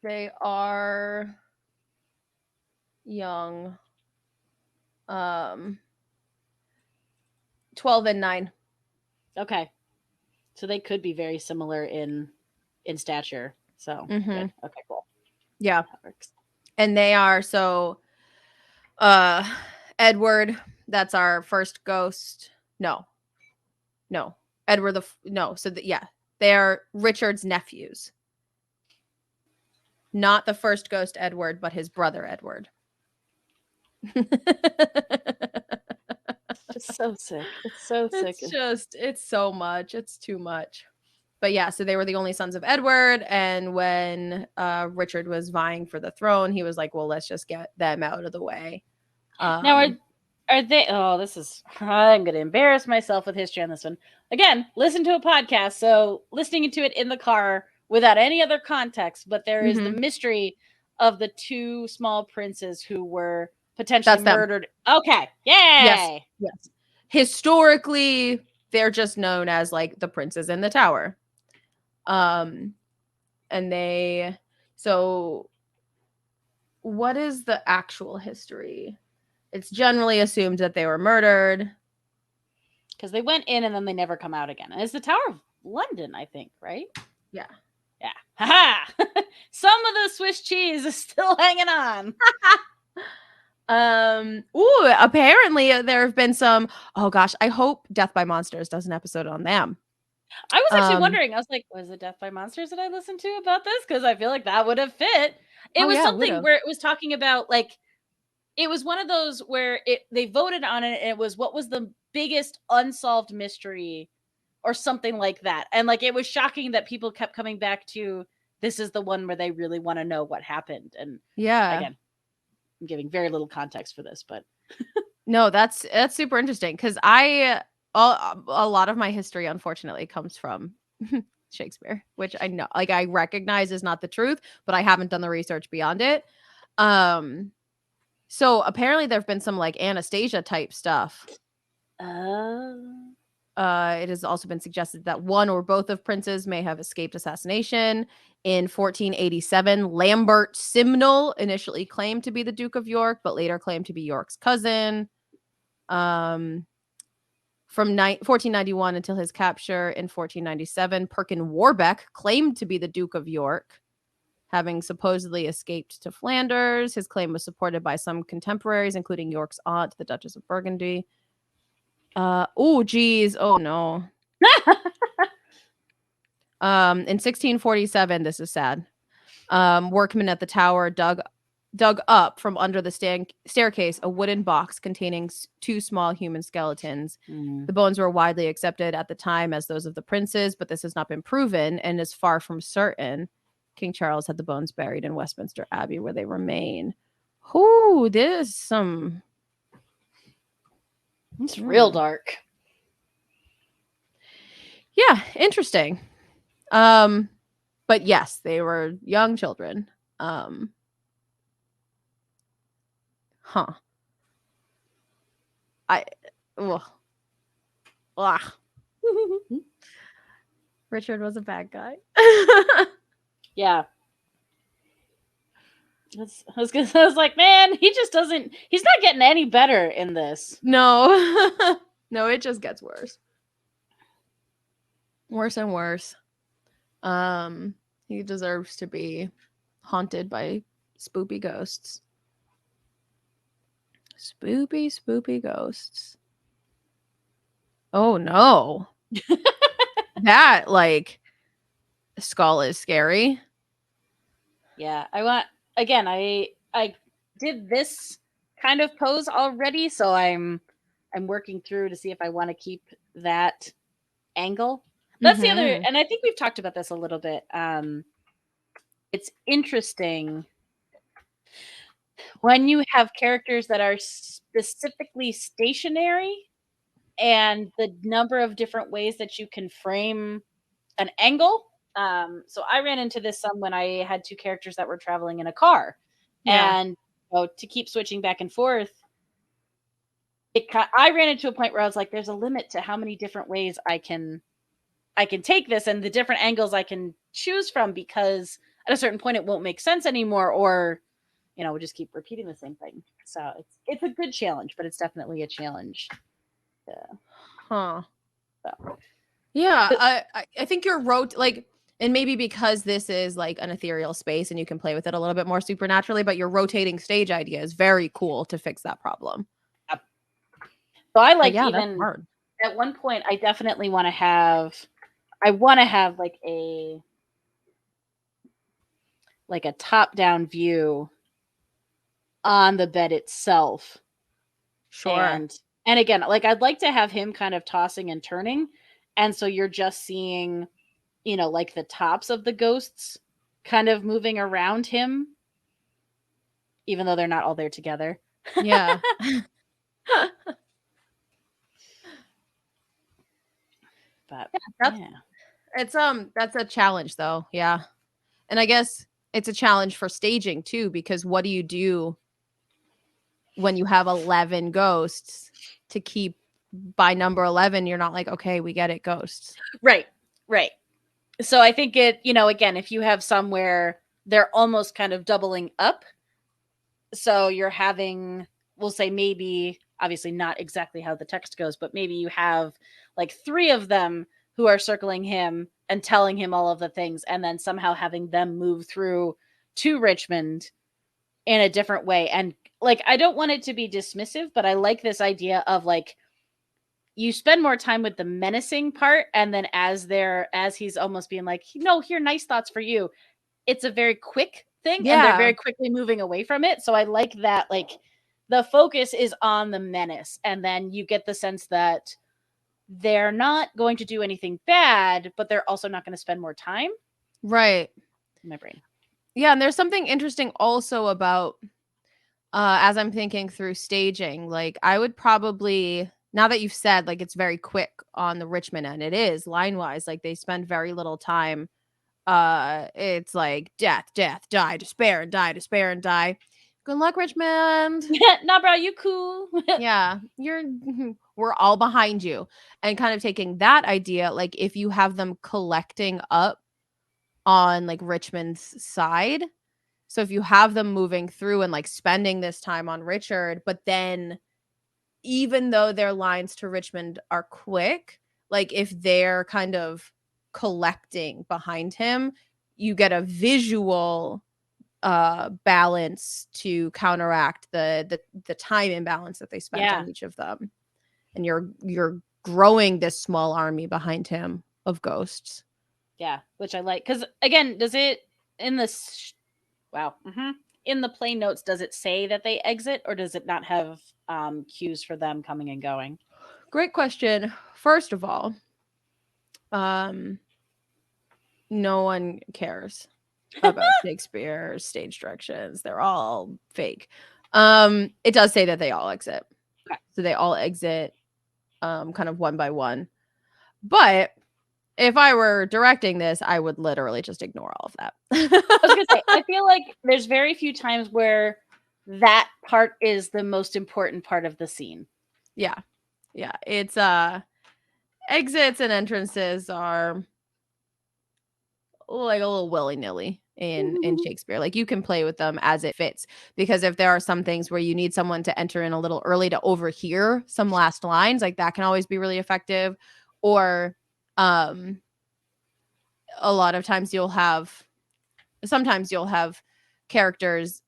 They are young. 12 and 9. Okay. So they could be very similar in stature. So good. Okay, cool. Yeah. That works. And they are Edward, that's our first ghost. No. Edward they are Richard's nephews. Not the first ghost Edward, but his brother Edward. It's so sick. It's so sick. It's so much. It's too much. But yeah, so they were the only sons of Edward. And when Richard was vying for the throne, he was like, well, let's just get them out of the way. Now, are they... Oh, I'm going to embarrass myself with history on this one. Again, listen to a podcast. So listening to it in the car without any other context. But there is the mystery of the two small princes who were potentially murdered. Okay. Yay. Yes. Historically, they're just known as like the princes in the tower. And so what is the actual history? It's generally assumed that they were murdered. Because they went in and then they never come out again. And it's the Tower of London, I think, right? Yeah. Yeah. Ha-ha! Some of the Swiss cheese is still hanging on. Apparently there have been some. Oh gosh, I hope Death by Monsters does an episode on them. I was actually wondering. I was like, was it Death by Monsters that I listened to about this? Because I feel like that would have fit. It was something where it was talking about like it was one of those where they voted on it, and it was what was the biggest unsolved mystery or something like that. And like it was shocking that people kept coming back to this is the one where they really want to know what happened. And again, I'm giving very little context for this, but no, that's super interesting because a lot of my history unfortunately comes from Shakespeare, which I know, like I recognize is not the truth, but I haven't done the research beyond it. So apparently there have been some like Anastasia type stuff. It has also been suggested that one or both of princes may have escaped assassination. In 1487, Lambert Simnel initially claimed to be the Duke of York, but later claimed to be York's cousin. From 1491 until his capture in 1497, Perkin Warbeck claimed to be the Duke of York, having supposedly escaped to Flanders. His claim was supported by some contemporaries, including York's aunt, the Duchess of Burgundy. Oh, geez. Oh, no. In 1647, this is sad. Workmen at the tower dug up from under the staircase a wooden box containing two small human skeletons. The bones were widely accepted at the time as those of the princes, but this has not been proven and is far from certain. King Charles had the bones buried in Westminster Abbey, where they remain. Ooh, this is some... It's real dark. Yeah, interesting. But yes, they were young children. Richard was a bad guy. Yeah. I was like, man, he just doesn't, he's not getting any better in this. No. No, it just gets worse. Worse and worse. He deserves to be haunted by spoopy ghosts. Spoopy ghosts. Oh no. That like skull is scary. Yeah, I did this kind of pose already, so I'm working through to see if I want to keep that angle. That's the other, and I think we've talked about this a little bit. It's interesting when you have characters that are specifically stationary and the number of different ways that you can frame an angle. So I ran into this some when I had two characters that were traveling in a car, and to keep switching back and forth, I ran into a point where I was like, there's a limit to how many different ways I can take this and the different angles I can choose from, because at a certain point it won't make sense anymore, or we'll just keep repeating the same thing. So it's a good challenge, but it's definitely a challenge. So. Yeah, I think you're and maybe because this is like an ethereal space and you can play with it a little bit more supernaturally, but your rotating stage idea is very cool to fix that problem. Yep. So I like even at one point I definitely want to have like a top-down view on the bed itself. Sure. And again, like I'd like to have him kind of tossing and turning, and so you're just seeing like the tops of the ghosts kind of moving around him, even though they're not all there together. Yeah. But that's a challenge though. Yeah. And I guess it's a challenge for staging too, because what do you do when you have 11 ghosts to keep by number 11? You're not like, okay, we get it, ghosts. Right. So I think again, if you have somewhere they're almost kind of doubling up, so you're having, we'll say maybe, obviously not exactly how the text goes, but maybe you have like 3 of them who are circling him and telling him all of the things, and then somehow having them move through to Richmond in a different way. And like, I don't want it to be dismissive, but I like this idea of like, you spend more time with the menacing part, and then as he's almost being like, no, here, nice thoughts for you, it's a very quick thing, and they're very quickly moving away from it. So I like that, like the focus is on the menace, and then you get the sense that they're not going to do anything bad, but they're also not going to spend more time. Right. In my brain. Yeah, and there's something interesting also about as I'm thinking through staging, like I would probably, now that you've said like it's very quick on the Richmond end, it is line wise, like they spend very little time. It's like death, die, despair and die. Good luck, Richmond. Nah, bro, you cool. Yeah, we're all behind you. And kind of taking that idea, like if you have them collecting up on like Richmond's side. So if you have them moving through and like spending this time on Richard, but then even though their lines to Richmond are quick, like if they're kind of collecting behind him, you get a visual balance to counteract the time imbalance that they spent on each of them. And you're growing this small army behind him of ghosts. Yeah, which I like, because again, does it in this in the play notes, does it say that they exit, or does it not have cues for them coming and going? Great question. First of all, no one cares about Shakespeare's stage directions. They're all fake. It does say that they all exit. Okay. So they all exit kind of one by one. But if I were directing this, I would literally just ignore all of that. I was gonna say, I feel like there's very few times where that part is the most important part of the scene. Yeah. It's exits and entrances are like a little willy-nilly in Shakespeare. Like you can play with them as it fits, because if there are some things where you need someone to enter in a little early to overhear some last lines, like that can always be really effective. Or a lot of times sometimes you'll have characters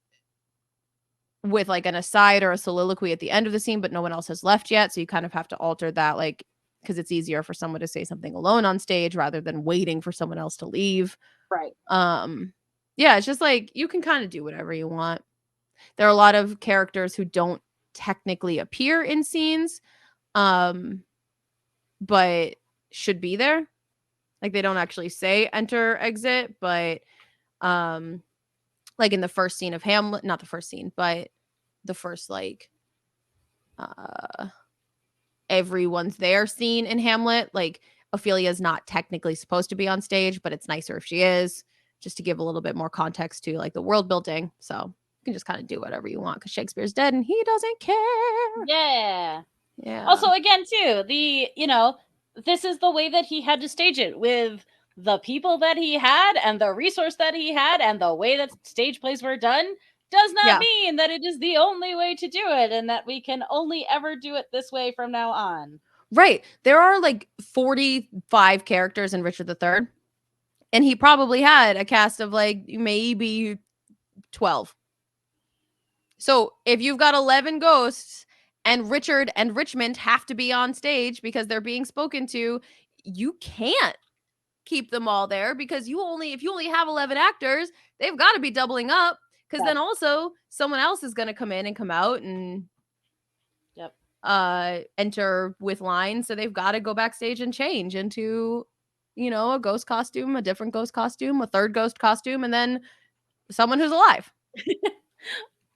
with like an aside or a soliloquy at the end of the scene, but no one else has left yet, so you kind of have to alter that, like, because it's easier for someone to say something alone on stage rather than waiting for someone else to leave. Right. Yeah, it's just like you can kind of do whatever you want. There are a lot of characters who don't technically appear in scenes, but should be there. Like they don't actually say enter, exit, but like in the first scene of Hamlet, not the first scene, but the first like everyone's there scene in Hamlet, like Ophelia's not technically supposed to be on stage, but it's nicer if she is, just to give a little bit more context to like the world building. So you can just kind of do whatever you want because Shakespeare's dead and he doesn't care. Yeah. Yeah. Also, again, too, this is the way that he had to stage it, with the people that he had and the resource that he had and the way that stage plays were done does not mean that it is the only way to do it and that we can only ever do it this way from now on. Right. There are like 45 characters in Richard III, and he probably had a cast of like maybe 12. So if you've got 11 ghosts and Richard and Richmond have to be on stage because they're being spoken to, you can't keep them all there, because if you only have 11 actors, they've got to be doubling up, because then also someone else is going to come in and come out and enter with lines, so they've got to go backstage and change into a ghost costume, a different ghost costume, a third ghost costume, and then someone who's alive.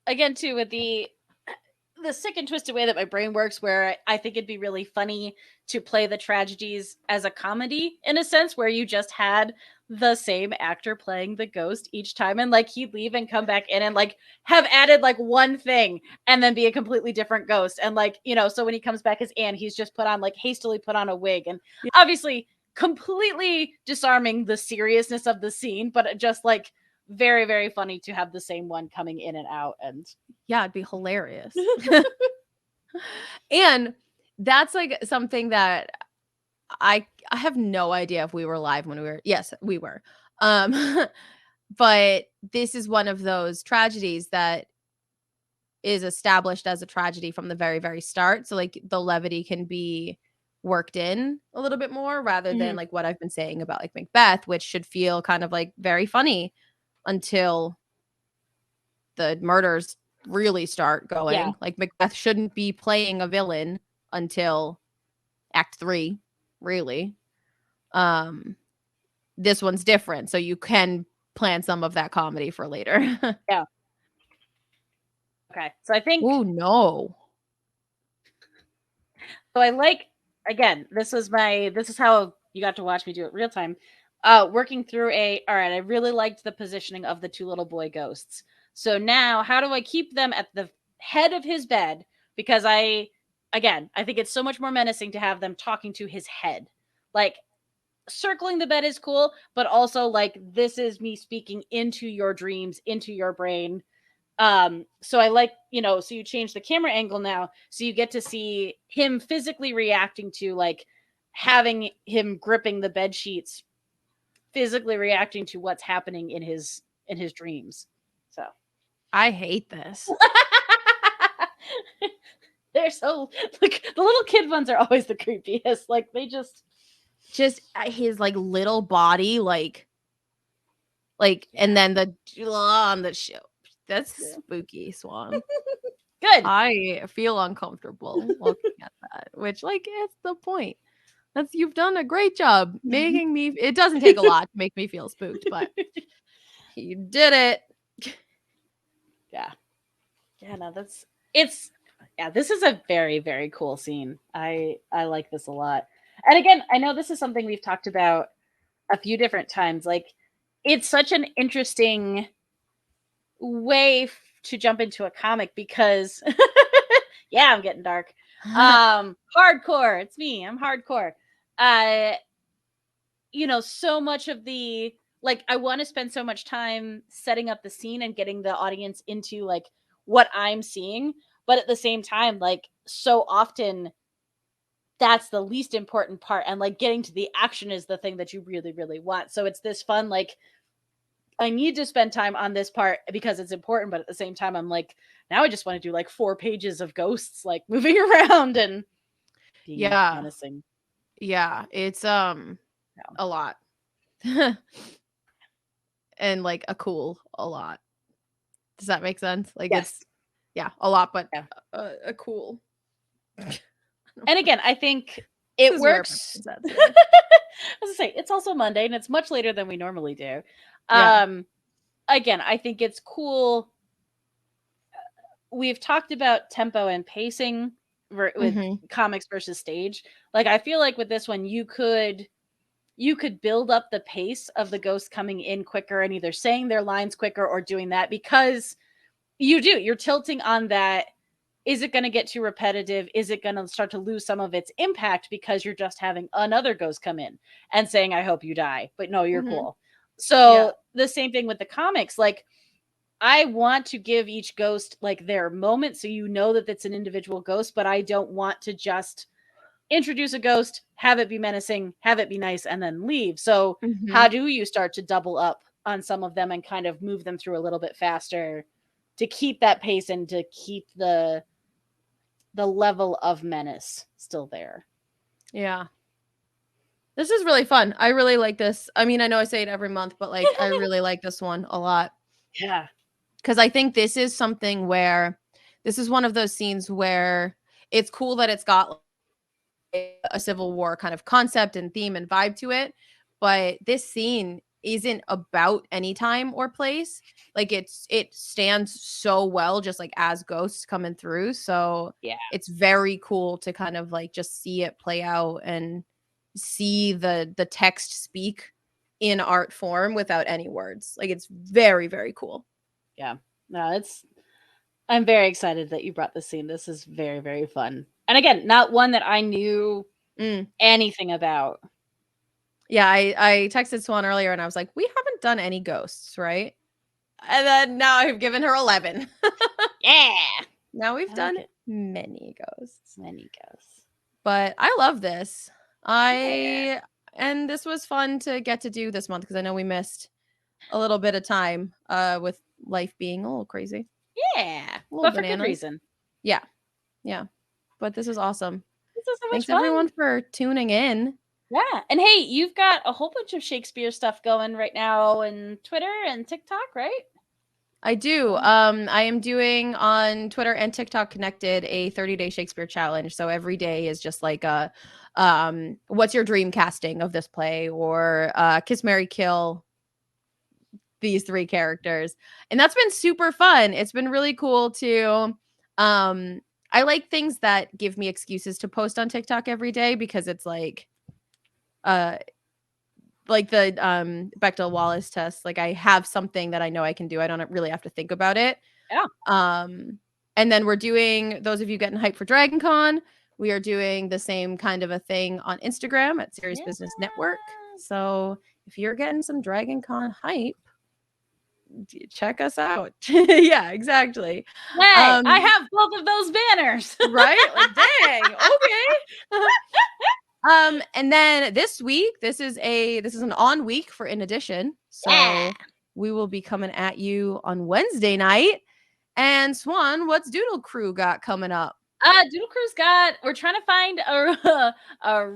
Again, too, with the sick and twisted way that my brain works, where I think it'd be really funny to play the tragedies as a comedy, in a sense, where you just had the same actor playing the ghost each time, and like he'd leave and come back in and like have added like one thing and then be a completely different ghost. And like, so when he comes back as Anne, he's just hastily put on a wig, and obviously completely disarming the seriousness of the scene, but just like very, very funny to have the same one coming in and out. And yeah, it'd be hilarious. And that's like something that I have no idea if we were live when we were. Yes, we were. But this is one of those tragedies that is established as a tragedy from the very, very start. So like the levity can be worked in a little bit more rather than like what I've been saying about like Macbeth, which should feel kind of like very funny until the murders really start going. Yeah. Like Macbeth shouldn't be playing a villain until Act 3, really. This one's different, so you can plan some of that comedy for later. Okay. So I think Oh no. so I like again, this is how you got to watch me do it real time. Working through all right, I really liked the positioning of the two little boy ghosts. So now how do I keep them at the head of his bed? Because I think it's so much more menacing to have them talking to his head. Like circling the bed is cool, but also like this is me speaking into your dreams, into your brain. So I like, so you change the camera angle now, so you get to see him physically reacting to like having him gripping the bed sheets, physically reacting to what's happening in his dreams. So I hate this. they're so like the little kid ones are always the creepiest. Like they just his like little body, like and then the on the show. That's spooky, Swan. good. I feel uncomfortable looking at that, which like is the point. You've done a great job making me. It doesn't take a lot to make me feel spooked, but you did it. Yeah. No, this is a very, very cool scene. I like this a lot. And again, I know this is something we've talked about a few different times. Like, it's such an interesting way to jump into a comic because, yeah, I'm getting dark. Hardcore. It's me. I'm hardcore. So much of the I want to spend so much time setting up the scene and getting the audience into like what I'm seeing, but at the same time, like so often that's the least important part, and like getting to the action is the thing that you really, really want. So it's this fun, like I need to spend time on this part because it's important, but at the same time, I'm like, now I just want to do like 4 pages of ghosts like moving around and being menacing. Yeah, it's a lot. And like a lot. Does that make sense? Like yes. It's a lot, but a cool. And again, I think it works. I was gonna say it's also Monday and it's much later than we normally do. Again, I think it's cool. We've talked about tempo and pacing with comics versus stage. Like I feel like with this one, you could build up the pace of the ghosts coming in quicker and either saying their lines quicker or doing that because you're tilting on that. Is it going to get too repetitive? Is it going to start to lose some of its impact because you're just having another ghost come in and saying, I hope you die, but no, you're cool. So the same thing with the comics. Like I want to give each ghost like their moment. So you know that it's an individual ghost, but I don't want to just introduce a ghost, have it be menacing, have it be nice, and then leave. So how do you start to double up on some of them and kind of move them through a little bit faster to keep that pace and to keep the level of menace still there? Yeah. This is really fun. I really like this. I mean, I know I say it every month, but like I really like this one a lot. Yeah. Because I think this is something where this is one of those scenes where it's cool that it's got a Civil War kind of concept and theme and vibe to it. But this scene isn't about any time or place. Like it stands so well just like as ghosts coming through. So yeah, it's very cool to kind of like just see it play out and see the text speak in art form without any words. Like it's very, very cool. Yeah. No, I'm very excited that you brought this scene. This is very, very fun. And again, not one that I knew anything about. Yeah, I texted Swan earlier and I was like, we haven't done any ghosts, right? And then now I've given her 11. Yeah. Now we've done many ghosts. Many ghosts. But I love this. And this was fun to get to do this month because I know we missed a little bit of time with life being a little crazy. Yeah. But for good reason. Yeah. Yeah. But this is awesome. This is so much Thanks fun. everyone for tuning in. Yeah. And hey, you've got a whole bunch of Shakespeare stuff going right now on Twitter and TikTok, right? I do. I am doing on Twitter and TikTok connected a 30-day Shakespeare challenge. So every day is just like a what's your dream casting of this play, or Kiss, Marry, Kill these 3 characters. And that's been super fun. It's been really cool to I like things that give me excuses to post on TikTok every day, because it's like the Bechdel Wallace test. Like, I have something that I know I can do. I don't really have to think about it. Yeah. And then we're doing, those of you getting hyped for Dragon Con, we are doing the same kind of a thing on Instagram at Serious Business Network. So if you're getting some Dragon Con hype, check us out. Yeah, exactly. Hey, I have both of those banners. Right? Like, dang. Okay. And then this week, this is an on week for In Addition. So we will be coming at you on Wednesday night. And Swan, what's Doodle Crew got coming up? Doodle Crew's we're trying to find a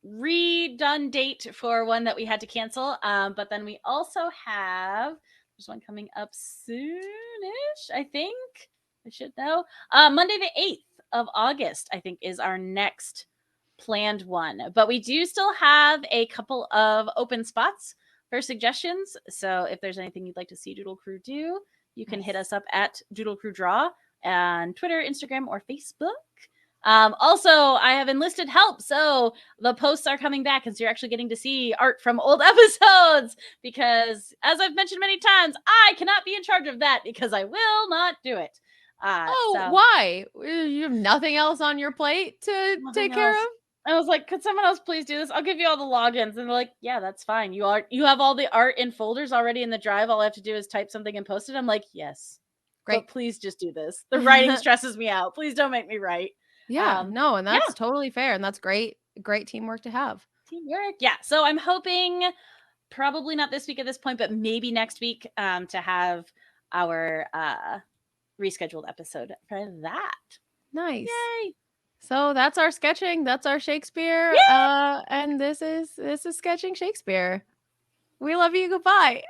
redone date for one that we had to cancel. But then we also have, there's one coming up soonish, I think. I should know. Monday the 8th of August, I think, is our next planned one. But we do still have a couple of open spots for suggestions. So if there's anything you'd like to see Doodle Crew do, you can hit us up at Doodle Crew Draw on Twitter, Instagram, or Facebook. Also, I have enlisted help, so the posts are coming back, and so you're actually getting to see art from old episodes, because, as I've mentioned many times, I cannot be in charge of that because I will not do it. Why? You have nothing else on your plate to take care of? I was like, could someone else please do this? I'll give you all the logins. And they're like, yeah, that's fine. You have all the art in folders already in the drive. All I have to do is type something and post it. I'm like, yes. Great. But please just do this. The writing stresses me out. Please don't make me write. Yeah, no, and that's totally fair. And that's great teamwork to have. Teamwork. Yeah. So I'm hoping, probably not this week at this point, but maybe next week, to have our rescheduled episode for that. Nice. Yay. So that's our sketching. That's our Shakespeare. And this is Sketching Shakespeare. We love you. Goodbye.